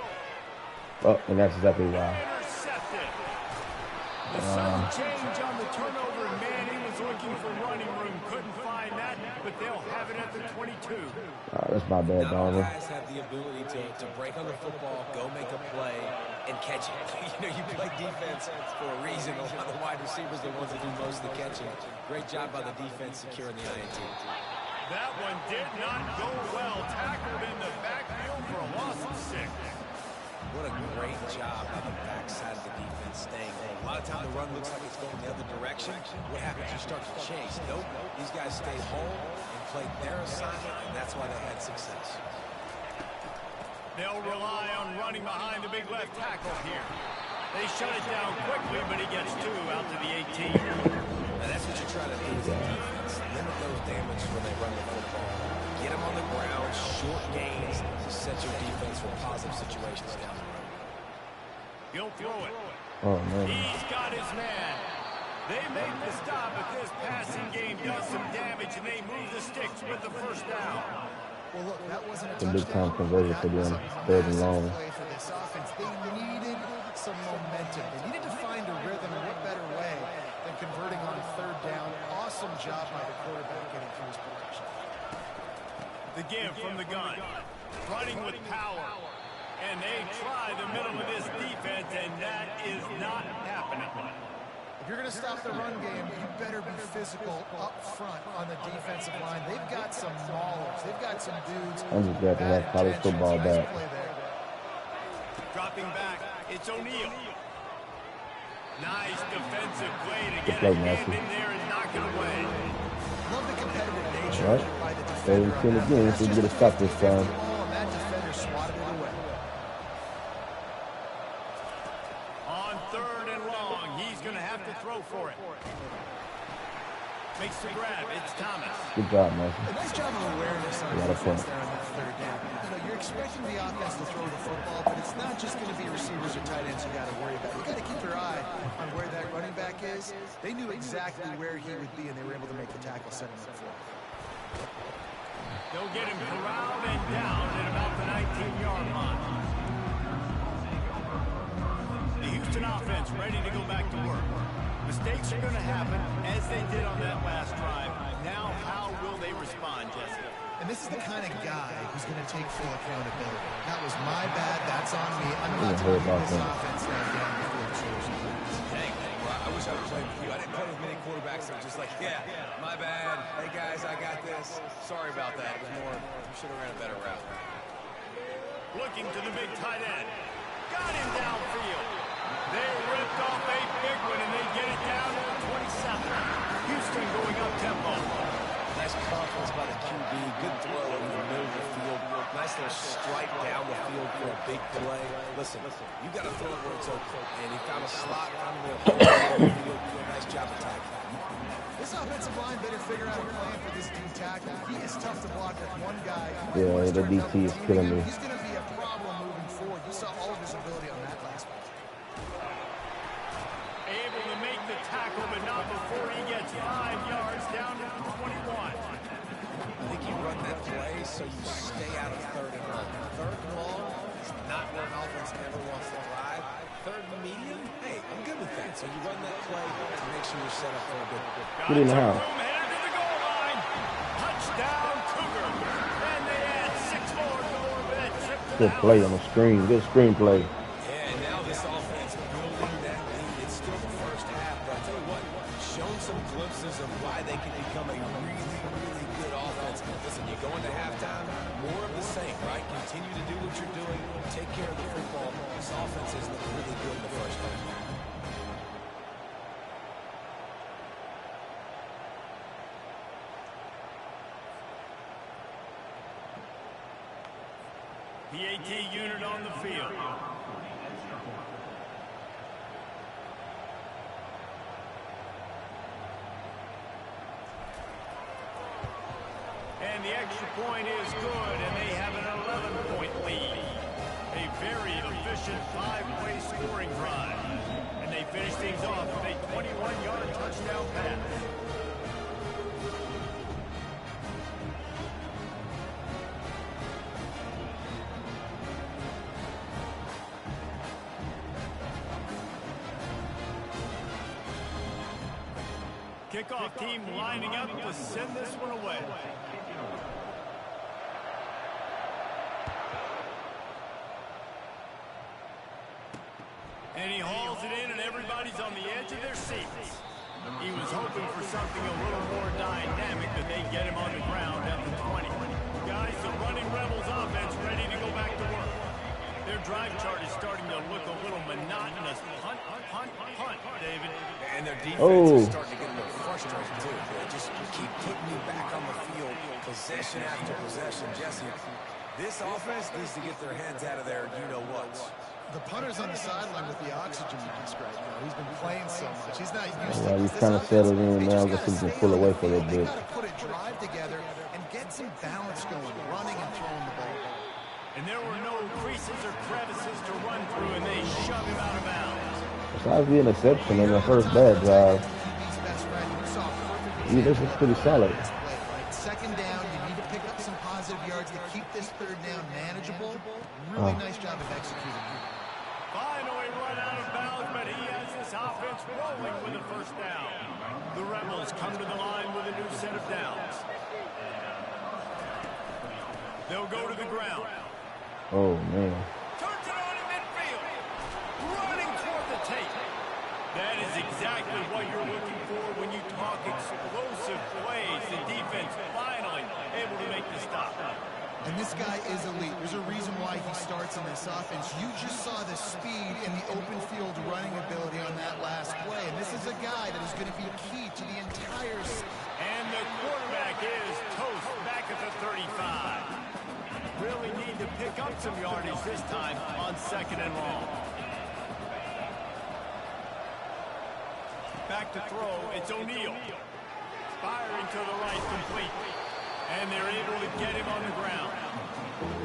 Oh, and that's exactly why. Intercepted. The sudden change on the turnover. Manning was looking for running room. Couldn't find that, but they'll have it at the 22. That's my bad, Now Donovan. guys have the ability to break on the football, go make a play, and catch it. You play defense for a reason. A lot of the wide receivers are the ones that do most of the catching. Great job by the defense securing the INT. That one did not go well. Tackled in the backfield for a loss of 6. What a great job on the backside of the defense staying home. A lot of time the run looks like it's going the other direction. What happens? You start to chase. Nope. These guys stayed home and played their assignment, and that's why they had success. They'll rely on running behind the big left tackle here. They shut it down quickly, but he gets 2 out to the 18. And that's what you try to do as a defense. Limit those damages when they run the football. Get them on the ground, short gains to set your defense for positive situations down the road. He'll throw it. Oh, man. He's got his man. They make the stop, but this passing game does some damage, and they move the sticks with the first down. Well, look, that wasn't a It's a big touchdown. time conversion for them. 3rd and long. Play for this offense. They needed some momentum. They needed to find a rhythm, and what better way than converting on 3rd down. Awesome job by the quarterback getting through his protection. The give from the gun. Running with power. And they try the middle of this defense, and that is not happening. If you're going to stop the run game, you better be physical up front on the defensive line. They've got some maulers. They've got some dudes. I'm just glad to have college football back. Dropping back, it's O'Neal. Nice defensive play to get Play, a hand Matthew. in there and knock it away. Love the competitive nature All right. by the 3rd and 10 again, so we get a stop this time. ball, and that defender swatted it away. On 3rd and long, he's going to have to throw for it. Makes the grab. It's Thomas. Good job, Matthew. A nice job of awareness on A lot of defense fun. there on that 3rd down. You're expecting the offense to throw the football, but it's not just going to be receivers or tight ends you got to worry about. You got to keep your eye on where that running back is. They knew exactly where he would be, and they were able to make the tackle, setting him up for it. They'll get him corralled and down at about the 19-yard line. The Houston offense ready to go back to work. Mistakes are going to happen, as they did on that last drive. Now, how will they respond, Jesse? And this is the kind of guy who's going to take full accountability. That was my bad. That's on me. I'm about to bring this offense down before the shoulders. Dang, I wish I would play with you. I didn't play with many quarterbacks that were just like, yeah, my bad. Hey, guys, I got this. Sorry about that. It was more, you should have ran a better route. Looking to the big tight end. Got him downfield. They ripped off a big one, and they get it down to the 27. Houston going up tempo. Nice nice confidence by the QB. Good throw in the middle of the field. Nice little strike down the field for a big play. Listen, you got to throw it where it's open. And he found a slot, found a little hole in the field. Did a nice job attacking. This offensive line better figure out a plan for this dude tackle. He is tough to block with one guy. Yeah, the DT is killing me. He's going to be a problem moving forward. You saw all of his ability on that last one. Able to make the tackle, but not before he gets 5 yards down to the 21. I think you run that play so you stay out of 3rd and long. 3rd and long is not where an offense ever wants to drive. 3rd and medium, hey, I'm good with that. So you run that play to make sure you're set up for a good. Get in the house. Headed to the goal line. Touchdown, Cougar. And they add 6 more to that trip to the Good play on the screen. Good screen play. Yeah, and now this offense building that lead. It's still the first half, but I'll tell you what, shown some glimpses of why they can become a really, really good offense. Listen, you go into halftime, more of the same, right? Continue to do what you're doing. Take care of the football. This offense has looked really good in the first half. PAT unit on the field. And the extra point is good, and they have an 11-point lead. A very efficient 5-way scoring drive. And they finish things off with a 21-yard touchdown pass. Kickoff team lining up to send this one away. And he hauls it in, and everybody's on the edge of their seats. He was hoping for something a little more dynamic, that they get him on the ground at the 20. Guys, the running Rebels offense ready to go back to work. Their drive chart is starting to look a little monotonous. Punt, punt, punt, David. And their defense is starting to get a little frustrated, too. They just keep putting you back on the field, possession after possession. Jesse, this offense needs to get their heads out of there, you-know-what. The punter's on the sideline with the oxygen mask right now. He's been playing so much. He's not used to it. He's kind of settled in now. Just so he can pull away for a little bit. They got to put a drive together and get some balance going, running and throwing the ball. And there were no creases or crevices to run through, and they shove him out of bounds. Besides the interception in the first bad drive, this is pretty solid. Second down, you need to pick up some positive yards to keep this 3rd down manageable. Really nice job of executing. Finally run out of bounds, but he has this offense rolling with a 1st down. The Rebels come to the line with a new set of downs. They'll go to the ground. Oh, man. Turns it on in midfield. Running toward the tape. That is exactly what you're looking for when you talk explosive plays. The defense finally able to make the stop. And this guy is elite. There's a reason why he starts in this offense. You just saw the speed and the open field running ability on that last play. And this is a guy that is going to be key to the entire... And the quarterback is toast back at the 35. Really need to pick up some yardage this time on 2nd and long. Back to throw, it's O'Neal. Firing to the right, complete. And they're able to get him on the ground.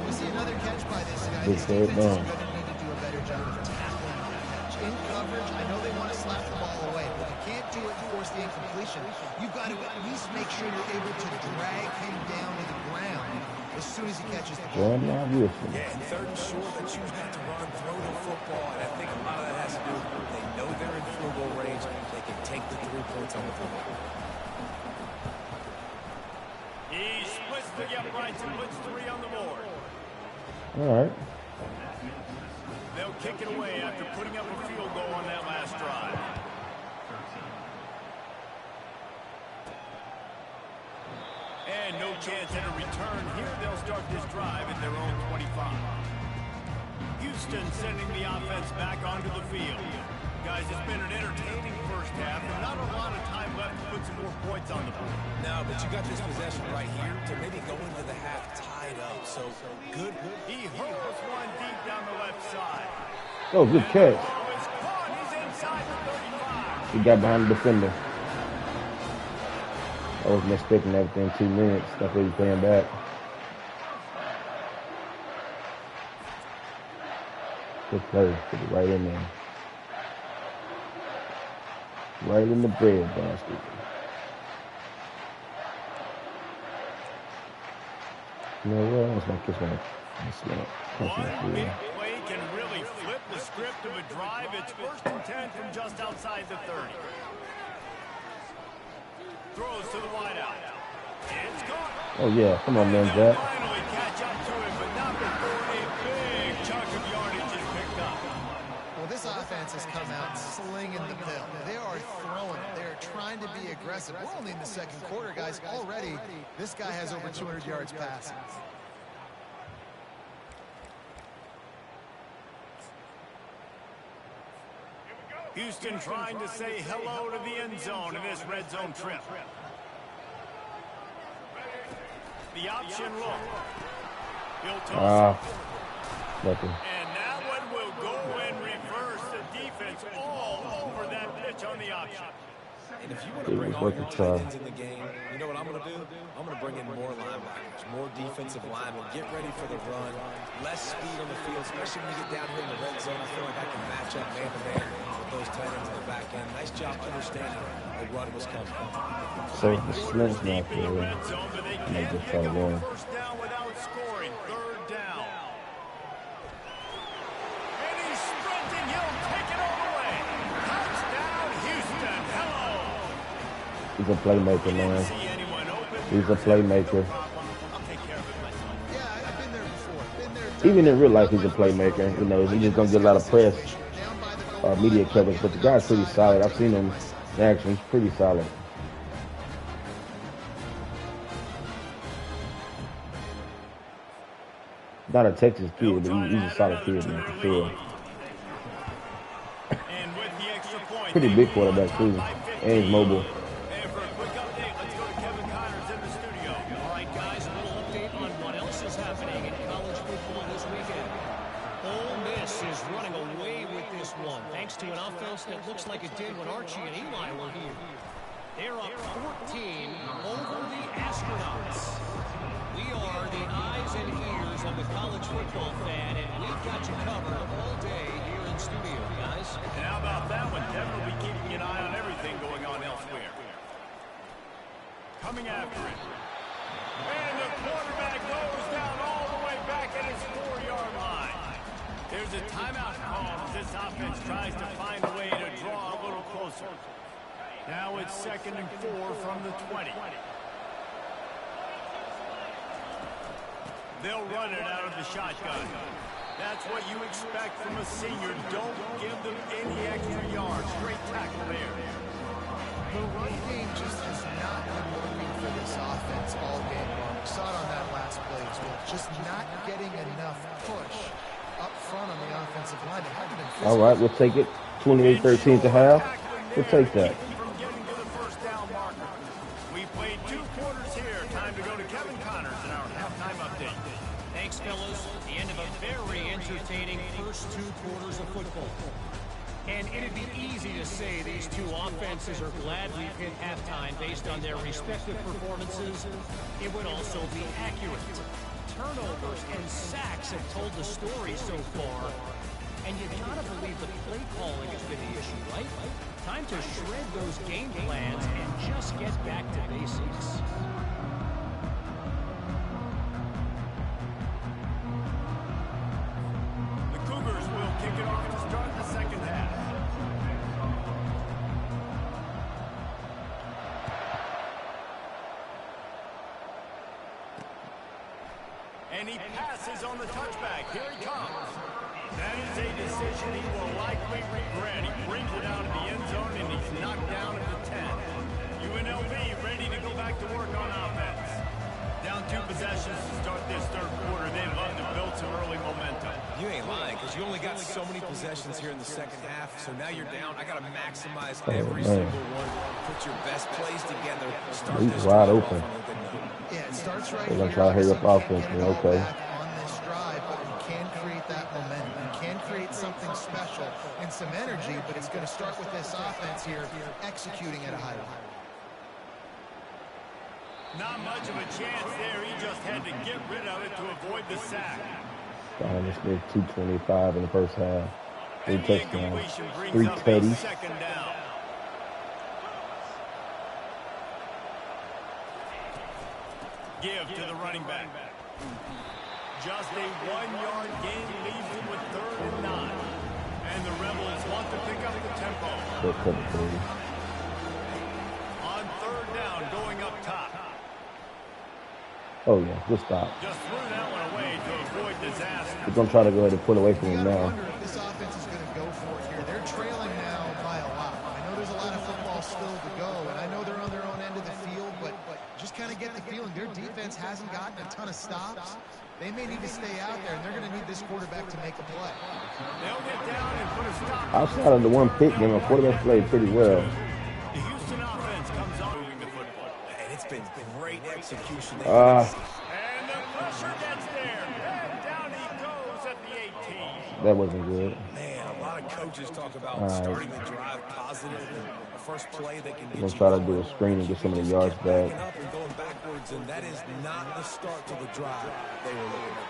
We see another catch by this guy. This defense is going to need to do a better job of tackling that catch. In coverage, I know they want to slap the ball away, but you can't do it and force the incompletion. You've got to at least make sure you're able to drag him down to the ground as soon as he catches the ball. Yeah, and 3rd and short, they choose not to run, throw the football, and I think a lot of that has to do with they know they're in field goal range. They can take the 3 points on the football. He splits the uprights and puts 3 on the board. All right. They'll kick it away after putting up a field goal on that last drive. And no chance at a return here. They'll start this drive at their own 25. Houston sending the offense back onto the field. guys, it's been an entertaining first half and not a lot of time left to put some more points on the board. No, but you got this possession right here to maybe go into the half tied up. So good. He hurls one deep down the left side. Oh, good catch. Ball is caught. He's inside the 35. He got behind the defender. I wasn't expecting that within 2 minutes. That's what he's playing back. Good play. Put it right in there. Right in the bread basket. You know what? Let's make this one. One big play can really flip the script of a drive. It's 1st and 10 from just outside the 30. Throws to the wideout. It's gone. Oh, yeah. Come on, man, Jack. Finally catch up to him, but not before a big chunk of yardage is picked up. Well, this offense has come out slinging the pill. They are throwing it. They're trying to be aggressive. We're only in the second quarter, guys. Already, this guy has over 200 yards passing. Houston trying to say hello to the end zone in this red zone trip. The option look. He'll toss. Nothing. And that one will go in reverse. The defense all over that pitch on the option. And if you want to bring all your tight ends in the game, you know what I'm going to do? I'm going to bring in more linebackers, more defensive linemen, get ready for the run, less speed on the field, especially when you get down here in the red zone. I feel like I can match up man-to-man with those tight ends in the back end. Nice job understanding a run was coming. So the Smith's not there. They just try to win. First down without scoring. 3rd down. And he's sprinting. He'll take it all the way. Touchdown, Houston. Hello. He's a playmaker, man. He's a playmaker. I'll take care of it myself. Yeah, I've been there before. Been there. Even in real life, he's a playmaker. You know, he just don't get a lot of press or media coverage, but the guy's pretty solid. I've seen him in action. He's pretty solid. Not a Texas kid, but he's a solid kid, man, for sure. And with the extra point, Pretty big quarterback, too. And he's mobile. And for a quick update, let's go to Kevin Connors in the studio. All right, guys, a little update on what else is happening in college football this weekend. Ole Miss is running away with this one, thanks to an offense that looks like it did when Archie and Eli were here. They're up 14 over the Astronauts. We are the eyes and ears of the college football fan, and we've got you covered all day here in studio, guys. And how about that one? Devin will be keeping an eye on everything going on elsewhere. Coming after it. And the quarterback goes down all the way back at his 4-yard line. There's a timeout call as this offense tries to find a way to draw a little closer. Now it's 2nd and 4 from the 20. They'll run it out of the shotgun. That's what you expect from a senior. Don't give them any extra yards. Straight tackle there. The run game just has not been working for this offense all game long. We saw it on that last play as well. Just not getting enough push up front on the offensive line. It hasn't been physical. All right, we'll take it. 28-13 to half. We'll take that. From getting to the first down marker. We played 2 quarters here. Time to go to Kevin Connors in our halftime update. Thanks, fellas. The end of a very entertaining first 2 quarters of football. And it'd be easy to say these two offenses are glad we've hit halftime based on their respective performances. It would also be accurate. Turnovers and sacks have told the story so far. And you gotta believe the play calling has been the issue, right? Time to shred those game plans and just get back to basics. The Cougars will kick it off to start the second half. And he passes on the touchback. Here he comes. That is a decision he will likely regret. He brings it out of the end zone, and he's knocked down at the 10. UNLV ready to go back to work on offense. Down 2 possessions to start this third quarter. They'd love to build some early momentum. You ain't lying, because you only got so many possessions here in the second half, so now you're down. I got to maximize every single one. Put your best plays together. Start He's this wide drive open. off on a good note. Yeah, it starts right They're here. gonna try to hurry up Obviously, offense. can't get it all Okay. back on this drive, but you can create that momentum. You can create something special and some energy, but it's going to start with this offense here executing at a high level. Not much of a chance there. He just had to get rid of it to avoid the sack. Down this big 225 in the first half. 3 And the touchdowns, incompletion brings 3 up a tutties. second down. Give to the running back. Just a 1-yard gain leaves him with 3rd and 9. And the Rebels want to pick up the tempo. Good cover three. On 3rd down, going up top. Oh yeah, good stop. Just threw that one away to avoid disaster. He's gonna try to go ahead and pull away from You him got to now. wonder if this offense is going to go for it here. They're trailing now by a lot. I know there's a lot of football still to go, and I know they're on their own end of the field, but just kind of get the feeling their defense hasn't gotten a ton of stops. They may need to stay out there, and they're going to need this quarterback to make a play. They'll get down and put a stop. Outside of the one pick game, our quarterback played pretty well. The Houston offense comes on moving the football. And it's been great execution. And the pressure gets there. And down he goes at the 18. That wasn't good. Man, a lot of coaches talk about right. starting the drive positive and the first play that can get We're you gonna try to do going. a screen and get some of the Just yards kept backing back. up and going backwards, and that is not the start to the drive they were looking at.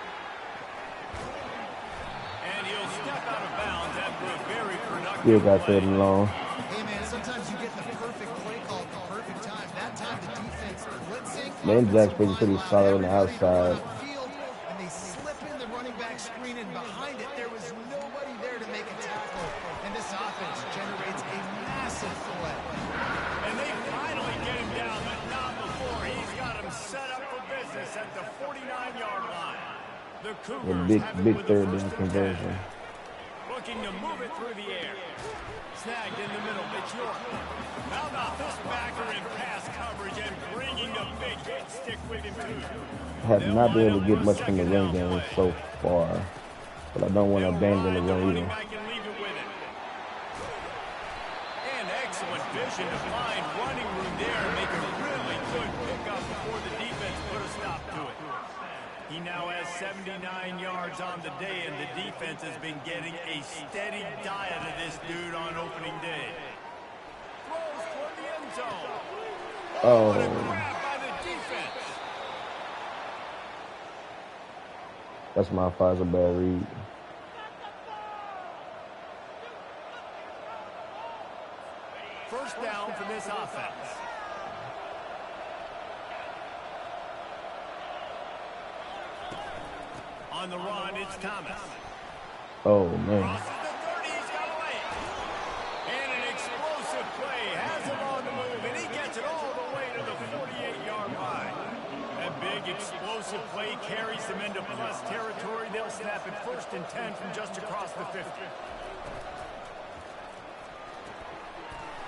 And he'll step out of bounds after a very productive Still got play. 3rd and long. Hey, man, sometimes you get the perfect play call at the perfect time. That time the defense blitzing. Man, Jack's pretty solid on the outside. Field, and they slip in the running back screen, and behind it, there was nobody there to make a tackle. And this offense generates a massive play. And they finally get him down, but not before. He's got him set up for business at the 49-yard line. The Cougars A big, have it big with the 3rd first down and conversion. 10. Looking to move it through the air. Snagged in the middle. It's York. Now got this backer in pass coverage and bringing the big hit stick with him too. Have not been able to get much from the run game so far, but I don't want to abandon the run either. Back and leave it with him. And excellent vision to find running room there and make a really good pickup before the defense put a stop to it. He now has 79 yards on the day, and the defense has been getting a steady diet of this dude on opening day. Throws toward the end zone. What a grab by the defense. That's my fault. It's a bad read. First down for this offense. On the run, it's Thomas. Oh man. Crosses the 30, he's got away. And an explosive play has him on the move, and he gets it all the way to the 48-yard line. That big explosive play carries them into plus territory. They'll snap it 1st and 10 from just across the 50.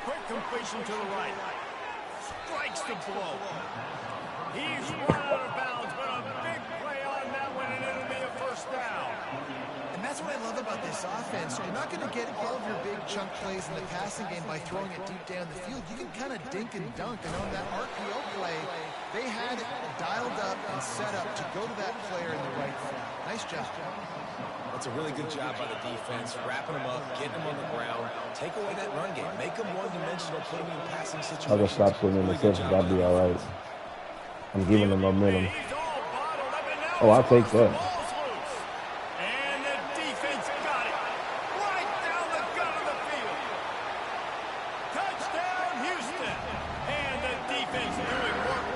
Quick completion to the right. Strikes the blow. He's run out of bounds, but a big play on that one, and it'll be a first down. And that's what I love about this offense. You're not going to get all of your big chunk plays in the passing game by throwing it deep down the field. You can kind of dink and dunk. And on that RPO play, they had it dialed up and set up to go to that player in the right flat. Nice job. That's a really good job by the defense, wrapping them up, getting them on the ground, take away that run game, make them one-dimensional, putting them in passing situations. I'll just stop putting in the interceptions. I'll be all right. I'm giving them momentum. He's all bottled up, and now Oh, I'll take that. ball's loose. And the defense got it right down the gut of the field. Touchdown, Houston. And the defense doing work.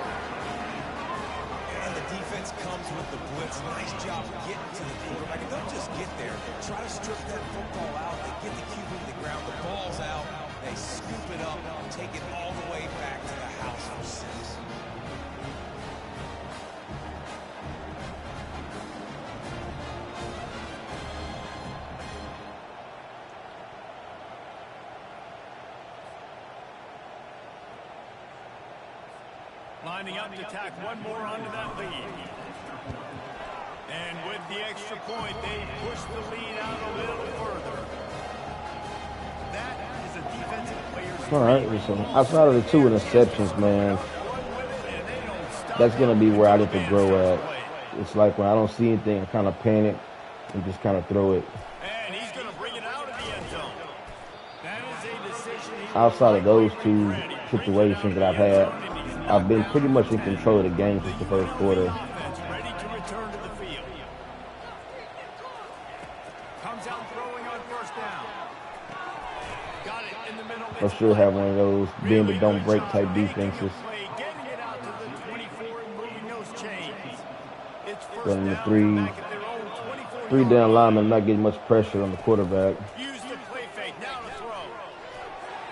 And the defense comes with the blitz. Nice job getting to the quarterback. And don't just get there. Try to strip that football out. They get the QB to the ground. The ball's out. They scoop it up and take it all the way back to the house for 6. lining up to tack one more onto that lead. And with the extra point, they push the lead out a little further. That is a defensive player's... All right, listen, outside of the 2 interceptions, man, that's going to be where I get to grow at. It's like when I don't see anything, I kind of panic and just kind of throw it. And he's going to bring it out of the end zone. That is a decision. Outside of those 2 situations that I've had, I've been pretty much in control of the game since the first quarter. Ready to return to the field. Comes out throwing on first down. Got it in the middle. I sure have one of those bend but don't break type defenses. Getting it out to the 24 and moving those chains. It's first Running the down 3 back at their own 24 down linemen, not getting much pressure on the quarterback. Use the play fake, now to throw.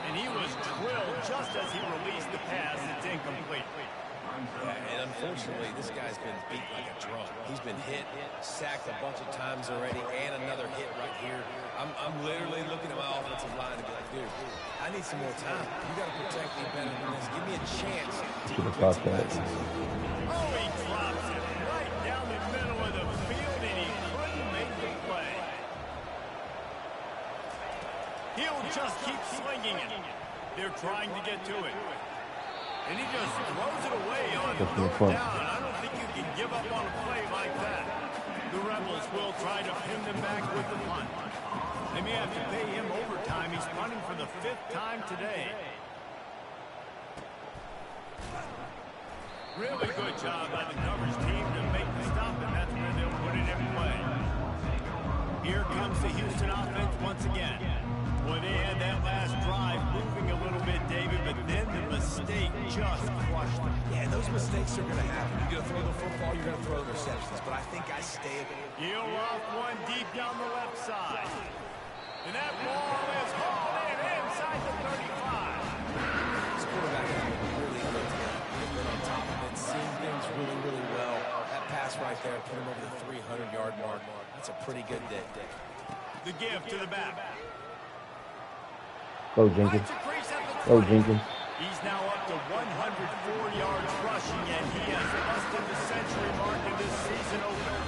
And he was drilled just as he released the pass. It's incomplete. And unfortunately, this guy's been beat like a drum. He's been hit, sacked a bunch of times already, and another hit right here. I'm literally looking at my offensive line and be like, dude, I need some more time. You got to protect me better than this. Give me a chance to Should have win caught some that. passes. Oh, he drops it right down the middle of the field, and he couldn't make the play. He'll just keep slinging it. They're trying to get to it. And he just throws it away on third down. I don't think you can give up on a play like that. The Rebels will try to pin them back with the punt. They may have to pay him overtime. He's punting for the 5th time today. Really good job by the coverage team to make the stop, and that's where they'll put it in play. Here comes the Houston offense once again. Boy, they had that last drive moving a little bit, David, but then the mistake just crushed them. Yeah, those mistakes are going to happen. You're going to throw the football, you're going to throw interceptions. But I think I stay. He'll off one deep down the left side. And that ball is hauled in inside the 35. This quarterback has been really good today. He's been on top of it, seeing things really, really well. That pass right there put him over the 300-yard mark. That's a pretty good day. The give to the back. Go Jenkins. Go Jenkins. He's now up to 104 yards rushing, and he has busted the century mark in this season opener.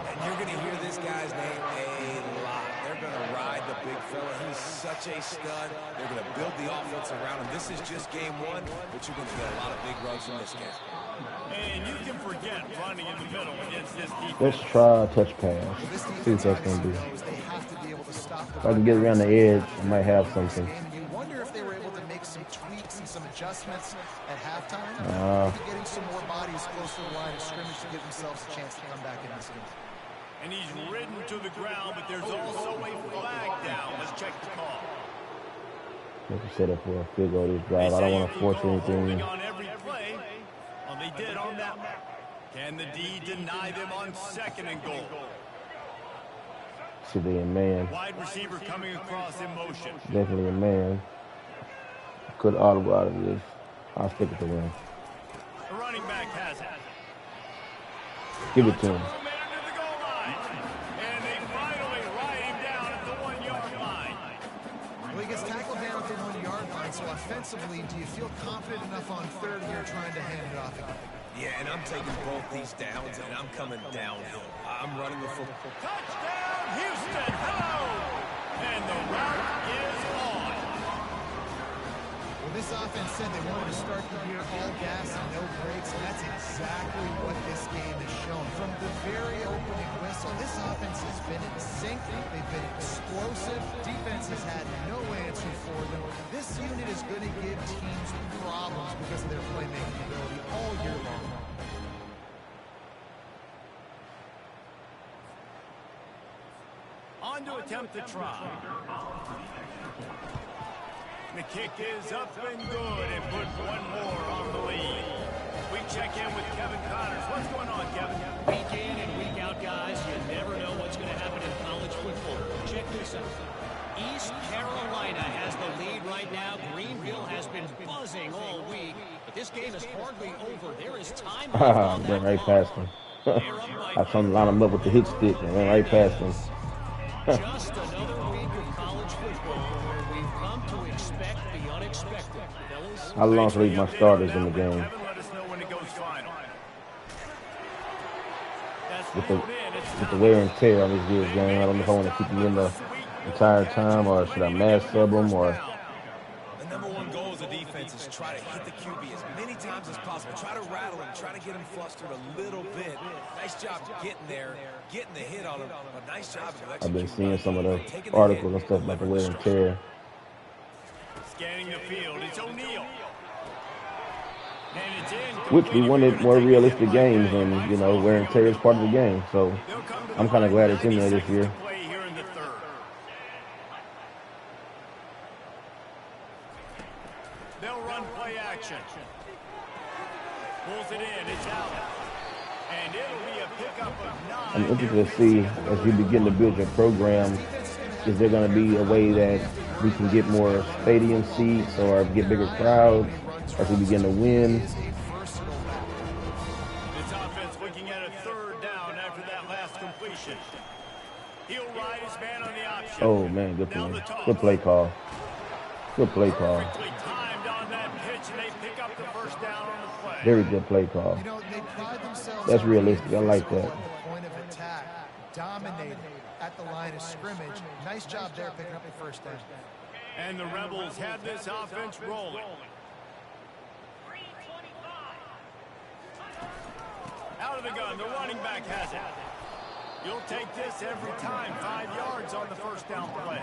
And you're going to hear this guy's name a lot. They're going to ride the big fella. He's such a stud. They're going to build the offense around him. This is just game 1, but you're going to get a lot of big runs from this game. And you can forget running in the middle against this defense. Let's try a touch pass. See what that's going to do. If I can get around the edge, I might have something. You wonder if they were able to make some tweaks and some adjustments at halftime. Getting some more bodies close to the line of scrimmage to give themselves a chance to come back in this game. And he's ridden to the ground, but there's also a flag down. Let's check the call. Make a setup for a field goal this drive. I don't want to force anything. On every play. Well, they did on that one. Can the D deny them on 2nd and goal? See they a man. Wide receiver coming across in motion. Definitely a man. Could audible out of this. I'll stick it to him. The running back has it. Give it to him. And they finally ride him down at the 1-yard line. Well, he gets tackled down at the 1-yard line, so offensively, do you feel confident enough on 3rd here trying to hand it off again? Yeah, and I'm taking both these downs, and I'm coming downhill. I'm running the football. Touchdown, Houston! Hello! And the route is on. Well, this offense said they wanted to start the year all gas and no brakes, and that's exactly what this game has shown. From the very opening whistle, this offense has been in sync. They've been explosive. Defense has had no answer for them. This unit is going to give teams problems because of their playmaking ability all year long. On to attempt the try. The kick is up and good and put one more on the lead. We check in with Kevin Connors. What's going on, Kevin? Week in and week out, guys, you never know what's going to happen in college football. Check this out. East Carolina has the lead right now. Greenville has been buzzing all week, but this game is hardly over. There is time left on that Went right clock. past him. I was trying to line him up with the hit stick and went right past him. Just another week of college football where we've come to expect the unexpected. Fellas, I lost my starters in the game. Kevin, let us know when to it goes final. With the wear and tear on this year's game, I don't know if I want to keep him in the entire time or should I mass sub him or. The number one goal as a defense is try to hit the QB as many times as possible. Try to rattle him, try to get him flustered a little bit. Nice job getting there, getting the hit on him, but nice job. I've been seeing some of the articles and stuff about the wear and tear. Scanning the field, it's O'Neal. Which we wanted more realistic games, and you know, wear and tear is part of the game. So I'm kind of glad it's in there this year. They'll run play action. Pulls it in, it's out. And it'll be a pickup of 9. I'm interested to see as you begin to build your program, is there going to be a way that we can get more stadium seats or get bigger crowds as we begin to win? This offense looking at a 3rd down after that last completion. He'll ride his man on the option. Oh man, good play. Good play call. Good play call. Perfectly timed on that pitch, and they pick up the 1st down on the play. Very good play call. You know, they pride themselves. That's realistic. I like that. Point of attack, dominating at the line of scrimmage. Nice job there picking up the 1st down. And the Rebels have this offense rolling. Out of the gun, the running back has it. You'll take this every time. 5 yards on the 1st down play.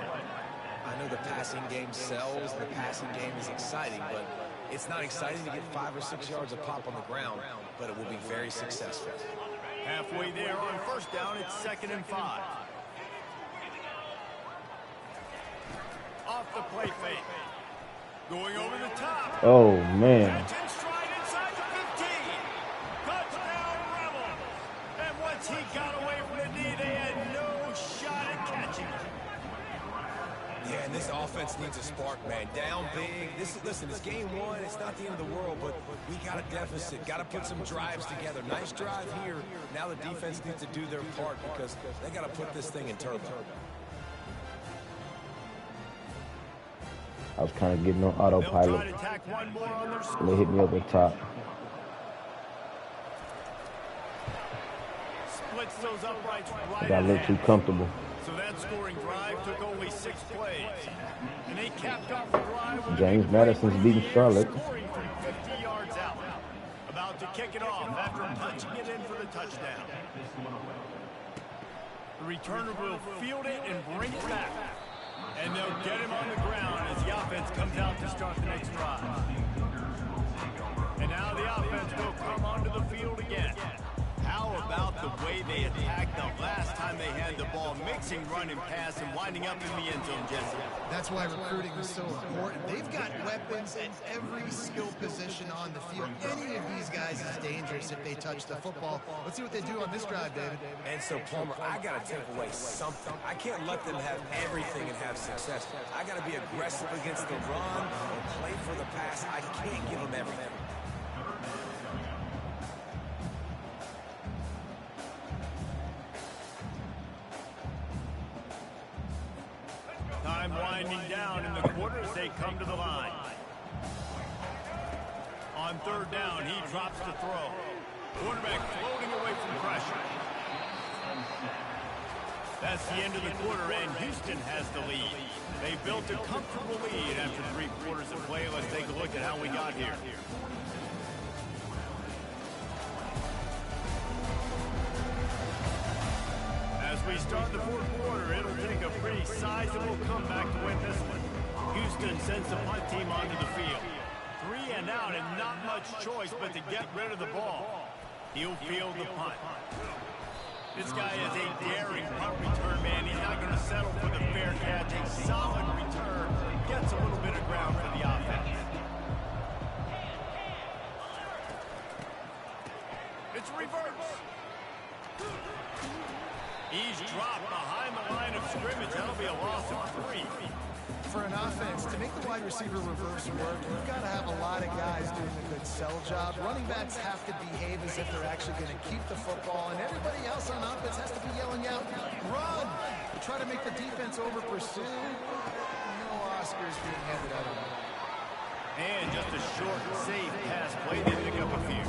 I know the passing game sells, the passing game is exciting, but it's not exciting to get 5 or 6 yards of pop on the ground, but it will be very successful. Halfway there on 1st down, it's 2nd and 5. Off the play fake. Going over the top. Oh, man. Catch and stride inside the 15. Touchdown, Rebels. And once he got away from the knee, they had no shot at catching him. Yeah, and this offense needs a spark, man. Down big. Listen, it's game 1. It's not the end of the world, but we got a deficit. Got to put some drives together. Nice drive here. Now the defense needs to do their part because they got to put this thing in turbo. I was kind of getting on autopilot. And they hit me over the top. Splits those uprights right. I got a little too comfortable. So that scoring drive took only 6 plays. And they capped off the drive with James Madison's beating Charlotte. scoring from 50 yards out. About to kick it off after punching it in for the touchdown. The returner will field it and bring it back. And they'll get him on the ground as the offense comes out to start the next drive. And now the offense will come onto the field again. How about the way they attacked the last time they had the ball, mixing run and pass and winding up in the end zone, Jesse? That's why recruiting is so important. They've got weapons at every skill position on the field. Any of these guys is dangerous if they touch the football. Let's see what they do on this drive, David. And so, Palmer, I got to take away something. I can't let them have everything and have success. I got to be aggressive against the run and play for the pass. I can't give them everything. Time winding down in the quarter as they come to the line. On 3rd down, he drops the throw. Quarterback floating away from pressure. That's the end of the quarter, and Houston has the lead. They built a comfortable lead after 3 quarters of play. Let's take a look at how we got here. As we start the 4th quarter, it'll take a pretty sizable comeback to win this one. Houston sends the punt team onto the field. 3 and out and not much choice but to get rid of the ball. He'll field the punt. This guy is a daring punt return man. He's not going to settle for the fair catch. A solid return. Gets a little bit of ground for the offense. It's reverse. He's dropped behind the line of scrimmage. That'll be a loss of 3. For an offense, to make the wide receiver reverse work, you've got to have a lot of guys doing a good sell job. Running backs have to behave as if they're actually going to keep the football, and everybody else on offense has to be yelling out, run! Try to make the defense over-pursue. No Oscars being handed out on that. And just a short, safe pass play. They pick up a few.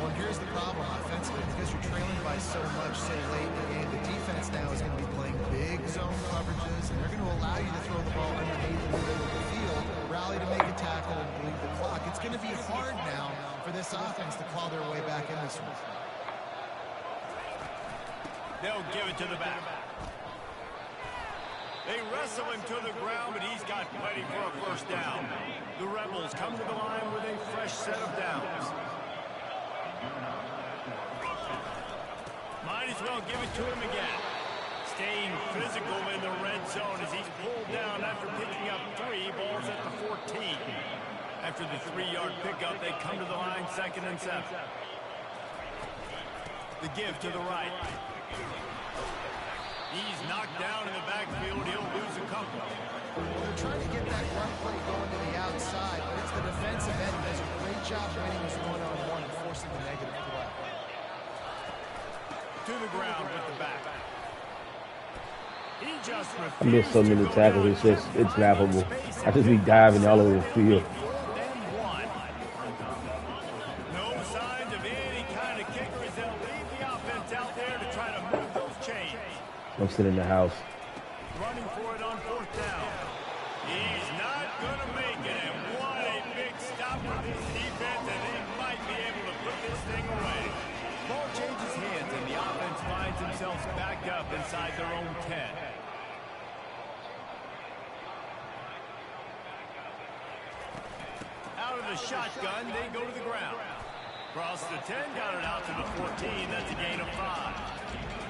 Well, here's the problem offensively. Because you're trailing by so much so late in the game, the defense now is going to be playing big zone coverages, and they're going to allow you to throw the ball underneath in the middle of the field, rally to make a tackle, and bleed the clock. It's going to be hard now for this offense to claw their way back in this one. They'll give it to the back. They wrestle him to the ground, but he's got plenty for a first down. The Rebels come to the line with a fresh set of downs. Might as well give it to him again. Staying physical in the red zone as he's pulled down after picking up 3 balls at the 14. After the 3-yard pickup, they come to the line 2nd and 7. The give to the right. He's knocked down in the backfield. He'll lose a couple. They're trying to get that run play going to the outside, but it's the defensive end that does a great job winning this one-on-one and forcing the negative play. To the ground with the back. He just I missed so many tackles. It's laughable. I just be diving all over the field. No signs of any kind of kicker as they'll leave the offense out there to try to move those chains. I'm sitting in the house. Running for it on 4th down. He's not going to make it, and what a big stop for this defense, and they might be able to put this thing away. Ball changes hands, and the offense finds themselves back up inside their own 10. Out of the shotgun, they go to the ground. Across the 10, got it out to the 14. That's a gain of 5.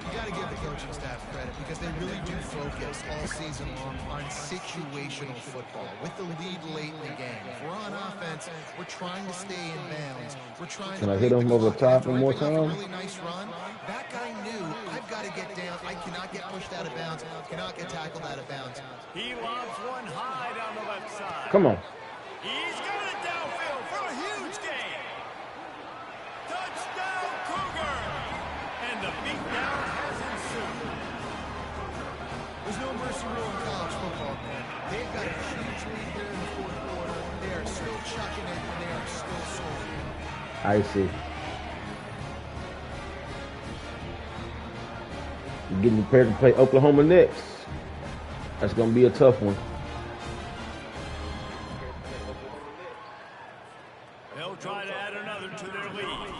You got to give the coaching staff credit because they really do focus all season long on situational football. With the lead late in the game, if we're on offense, we're trying to stay in bounds. We're trying Can to I hit him over the top one more time? Really nice run. That guy knew I've got to get down. I cannot get pushed out of bounds. Cannot get tackled out of bounds. He lobs one high down the left side. Come on. He's got it downfield for a huge gain. Touchdown, Cougar! And the beatdown has ensued. There's no mercy rule in college football, man. They've got a huge lead here in the 4th quarter. They are still chucking it, and they are still scoring. I see. Getting prepared to play Oklahoma next. That's going to be a tough one. They'll try to add another to their lead.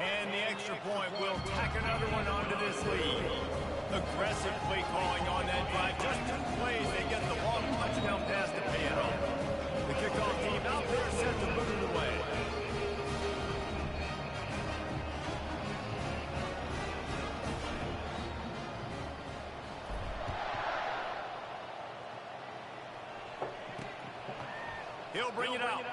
And the extra point will tack another one onto this lead. Aggressive play calling on that drive. Just 2 plays, they get the long touchdown pass to pay it off. The kickoff team out there set to put it away. He'll bring it out.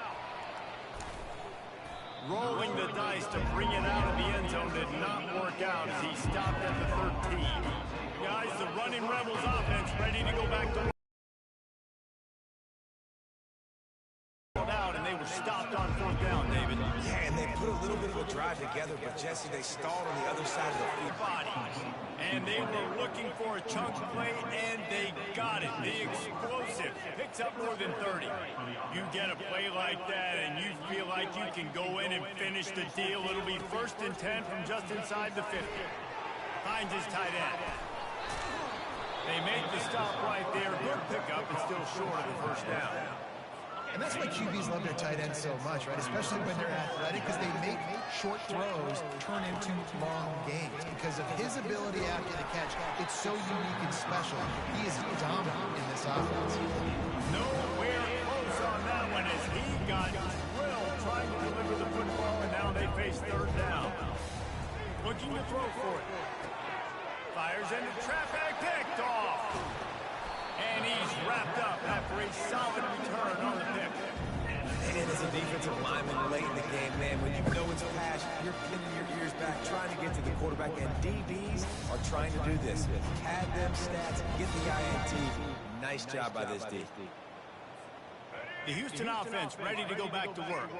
Rolling the dice to bring it out of the end zone did not work out as he stopped at the 13. Guys, the running Rebels offense ready to go back to out, and they were stopped on 4th down, David. Yeah, and they put a little bit of a drive together, but Jesse, they stalled on the other side of the field. Bodies. And they were looking for a chunk play, and they got it. The explosive picks up more than 30. You get a play like that, and you feel like you can go in and finish the deal. It'll be 1st and 10 from just inside the 50. Finds his tight end. They make the stop right there. Good pickup, but still short of the 1st down. And that's why QBs love their tight ends so much, right? Especially when they're athletic, because they make short throws turn into long gains. Because of his ability after the catch, it's so unique and special. He is dominant in this offense. Nowhere close on that one as he got drilled trying to deliver the football, and now they face 3rd down. Looking to throw for it. Fires into traffic, picked off. And he's wrapped up after a solid return on the pick. And as a defensive lineman late in the game, man, when you know it's pass, you're pinning your ears back, trying to get to the quarterback, and DBs are trying to do this. Pad them stats, get the INT. Nice job by this D. The Houston offense ready to go back to work.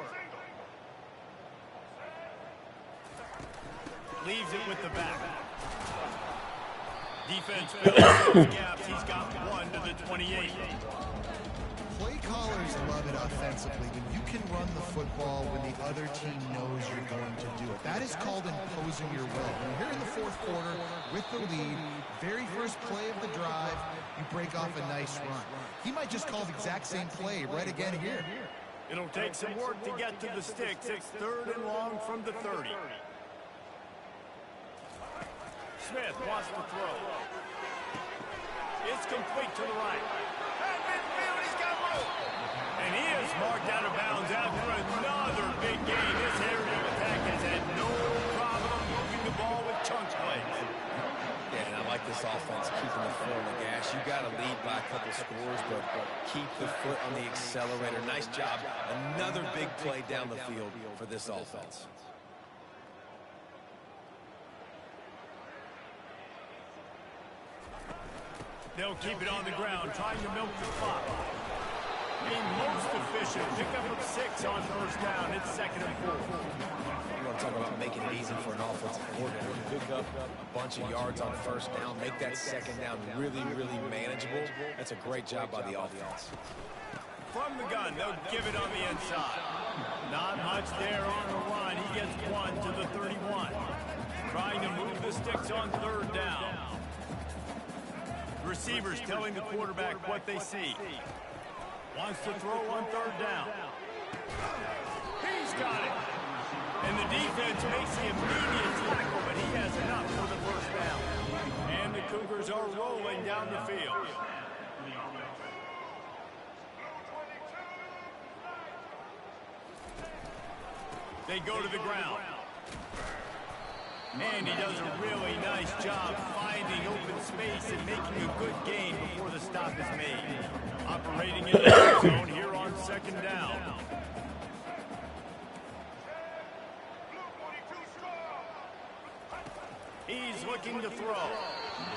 Leaves it with the back. Defense fills those gaps. He's got 1 to the 28. Play caller offensively when you can run the football when the other team knows you're going to do it. That is called imposing your will. When you're here in the fourth quarter with the lead, very first play of the drive, you break off a nice run. He might just call the exact same play right again here. It'll take some work to get to the sticks. It's 3rd and long from the 30. Smith wants to throw. It's complete to the right. And midfield, he's got room. And he is marked out of bounds after another big game. This area of attack has had no problem moving the ball with chunk plays. Yeah, and I like this offense, keeping the foot on the gas. You got to lead by a couple scores, but keep the foot on the accelerator. Nice job. Another big play down the field for this offense. They'll keep it on the ground, trying to milk the clock. Being most efficient, pick up of 6 on first down. It's 2nd and 4. You want to talk about making it easy for an offensive coordinator. Pick up a bunch of yards on first down, make that second down really, really manageable. That's a great job by the offense. From the gun, they'll give it on the inside. Not much there on the run. He gets 1 to the 31. Trying to move the sticks on 3rd down. Receivers telling the quarterback what they see. Wants to throw on 3rd down. He's got it. And the defense makes the immediate tackle, but he has enough for the first down. And the Cougars are rolling down the field. They go to the ground. And he does a really nice job finding open space and making a good gain before the stop is made. Operating in the red zone here on 2nd down. He's looking to throw.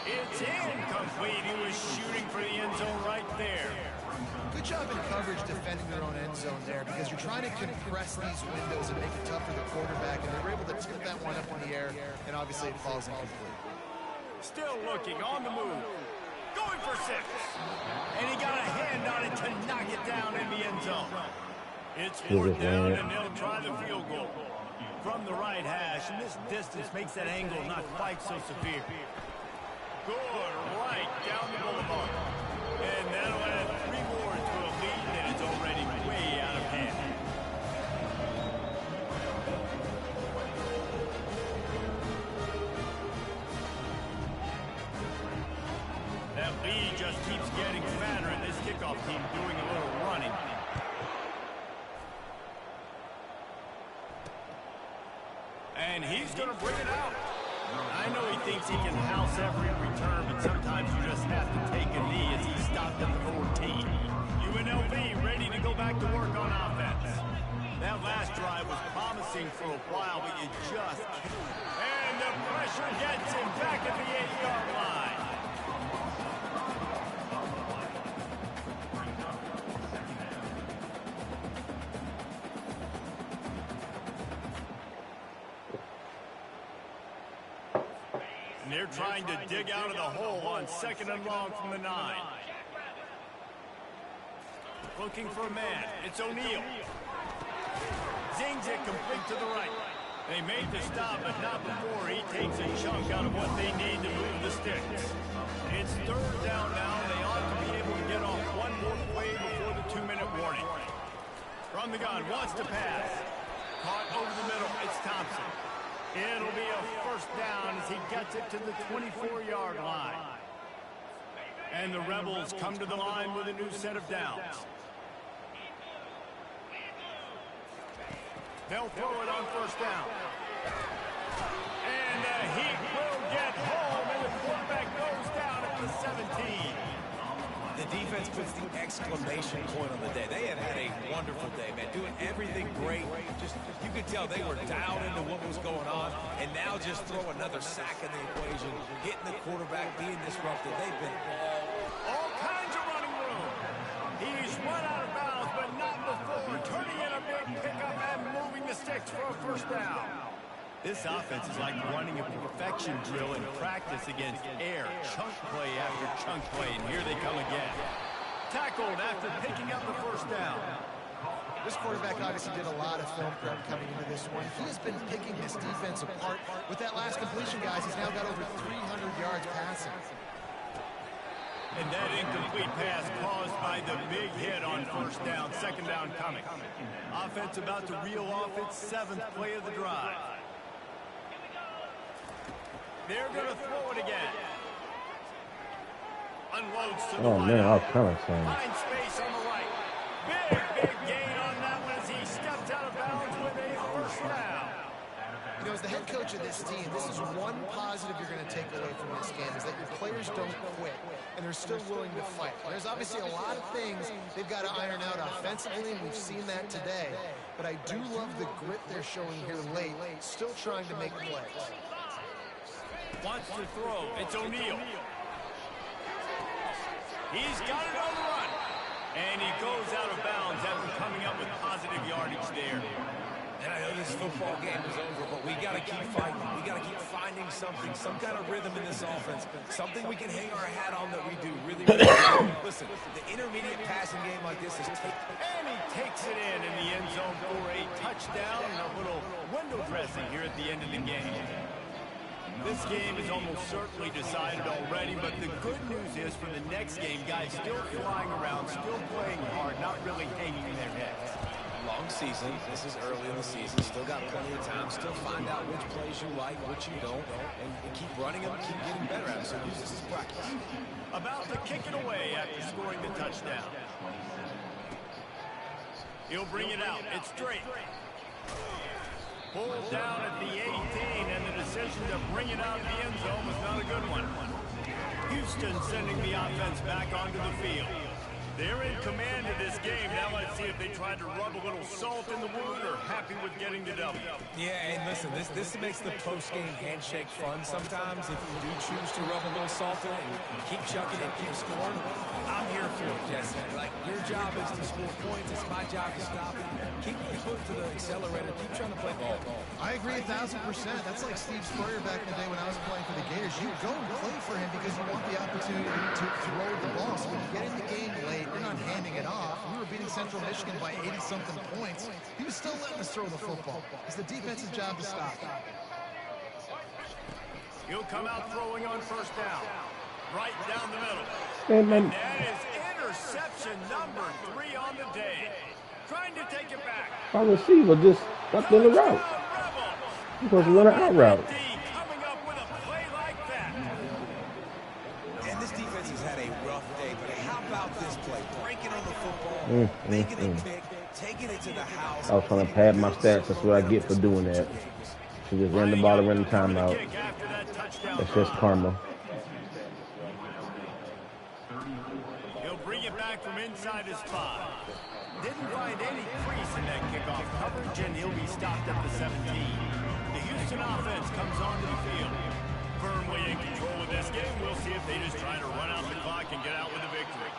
It's incomplete. He was shooting for the end zone right there. Good job in coverage defending their own end zone there because you're trying to compress these windows and make it tough for the quarterback, and they were able to tip that one up in the air, and obviously it falls incomplete. Still looking on the move. Going for 6. And he got a hand on it to knock it down in the end zone. It's 4th down, and they'll try the field goal. From the right hash, and this distance makes that angle not quite so severe. Good right down the boulevard. And that'll add 3 more to a lead, and it's already way out of hand. That lead just keeps getting fatter, and this kickoff team doing a little running. And he's going to bring it out. I know he thinks he can house every return, but sometimes you just have to take a knee as he stopped at the 14. UNLV ready to go back to work on offense. That last drive was promising for a while, but you just can't. And the pressure gets him back at the 8-yard line. They're trying to dig out of the hole on 2nd and long from the 9. Looking for a man. It's O'Neal. Zings it complete to the right. They made the stop, but not before he takes a chunk out of what they need to move the sticks. It's 3rd down now. They ought to be able to get off one more play before the 2-minute warning. From the gun, wants to pass. Caught over the middle. It's Thompson. It'll be a 1st down as he gets it to the 24-yard line. And the Rebels come to the line with a new set of downs. They'll throw it on 1st down. And the Heat will get home, and the quarterback goes down at the 17. The defense puts the exclamation point on the day. They have had a wonderful day, man. Doing everything great. Just you could tell they were dialed into what was going on, and now just throw another sack in the equation, hitting the quarterback, being disrupted. They've been all kinds of running room. He's run out of bounds, but not before turning in a big pickup and moving the sticks for a 1st down. This offense is like running a perfection drill in practice against air. Chunk play after chunk play, and here they come again. Tackled after picking up the 1st down. This quarterback obviously did a lot of film prep coming into this one. He has been picking this defense apart. With that last completion, guys, he's now got over 300 yards passing. And that incomplete pass caused by the big hit on first down, second down coming. Offense about to reel off its 7th play of the drive. They're going to throw it again. Unloads to the Oh man, I was kind of saying. Finds space on the right. Big gain on that one as he stepped out of bounds with a first down. You know, as the head coach of this team, this is one positive you're going to take away from this game, is that your players don't quit, and they're still willing to fight. There's obviously a lot of things they've got to iron out offensively, and we've seen that today. But I do love the grit they're showing here late, still trying to make plays. Wants to throw. It's O'Neal. He's got it on the run. And he goes out of bounds after coming up with positive yardage there. And I know this football game is over, but we got to keep fighting. We got to keep finding something, some kind of rhythm in this offense, something we can hang our hat on that we do really well. Listen, the intermediate passing game like this is and he takes it in the end zone for a touchdown and a little window dressing here at the end of the game. This game is almost certainly decided already, but the good news is for the next game, guys still flying around, still playing hard, not really hanging their heads. Long season. This is early in the season. Still got plenty of time. Still find out which plays you like, which you don't, and keep running them, keep getting better at them. So use this as practice. About to kick it away after scoring the touchdown. He'll bring it out. It's straight. Pulled down at the 18, and the decision to bring it out of the end zone was not a good one. Houston sending the offense back onto the field. They're in command of this game. Now let's see if they tried to rub a little salt in the wound or happy with getting the W. Yeah, and listen, this makes the post-game handshake fun sometimes if you do choose to rub a little salt in it and keep chucking it, keep scoring. I'm here for it, Jesse. Like, your job is to score points. It's my job to stop it. Keep foot to the accelerator. Keep trying to play ball. I agree 1,000%. That's like Steve Spurrier back in the day when I was playing for the Gators. You go and play for him because you want the opportunity to throw the ball. So when you get in the game late, you're not handing it off. We were beating Central Michigan by 80-something points. He was still letting us throw the football. It's the defense's job to stop. He'll come out throwing on first down. Right down the middle. And that is interception number 3 on the day. Trying to take it back. our receiver just stuck in the route. He's supposed to run an out route. Coming up with a play like that. And this defense has had a rough day, but how about this play? Breaking on the football, making it big, taking it to the house. I was trying to pad my stats. That's what I get for doing that. She just ran the ball and ran the timeout. That's just karma. He'll bring it back from inside his 5. Didn't find any crease in that kickoff coverage, and he'll be stopped at the 17. The Houston offense comes onto the field. Firmly in control of this game. We'll see if they just try to run out the clock and get out with a victory.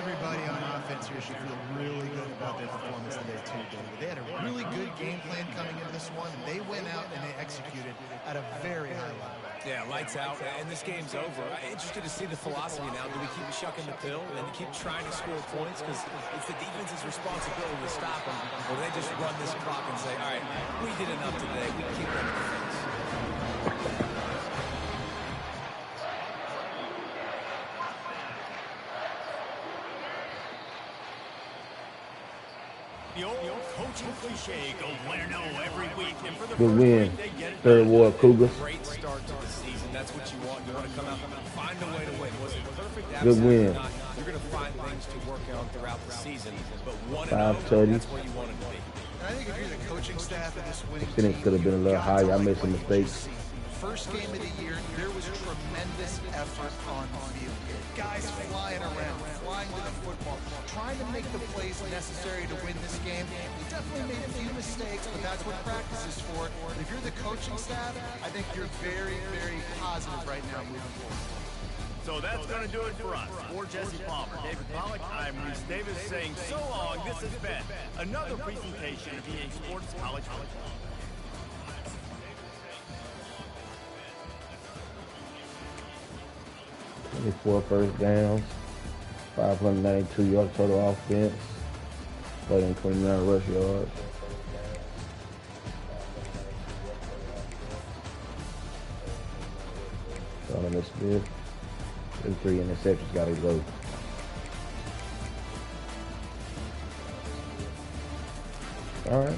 Everybody on offense here should feel really good about their performance today, too, David. They had a really good game plan coming into this one. They went out and they executed at a very high level. Yeah, lights out, and this game's over. I'm interested to see the philosophy now. Do we keep chucking the pill and keep trying to score points? Because it's the defense's responsibility to stop them. Or they just run this clock and say, all right, we did enough today. We keep running the fence. The old coaching cliche, go win or no every week. And for the Good win. Third Ward Cougars. Great start to the season. That's what you want. You want to come out and find a way to win. Was it perfect? Good win. Not. You're going to find things to work on throughout the season. But 1-0, that's where you want it to be. And I think if you're the coaching staff of this winning Phoenix could have been a little higher. I made some mistakes. First game of the year, there was tremendous effort on the field. Guys flying around, flying to the football, trying to make the plays necessary to win this game. We definitely made a few mistakes, but that's what practice is for. But if you're the coaching staff, I think you're very, very positive right now moving forward. So that's going to do it for us. For Jesse Palmer, David Pollack, I'm Reese Davis saying so long. This has been another presentation of EA Sports College Football. 24 first downs, 592 yard total offense. 129 rush yards. Donovan Smith. Them 3 interceptions gotta go. All right.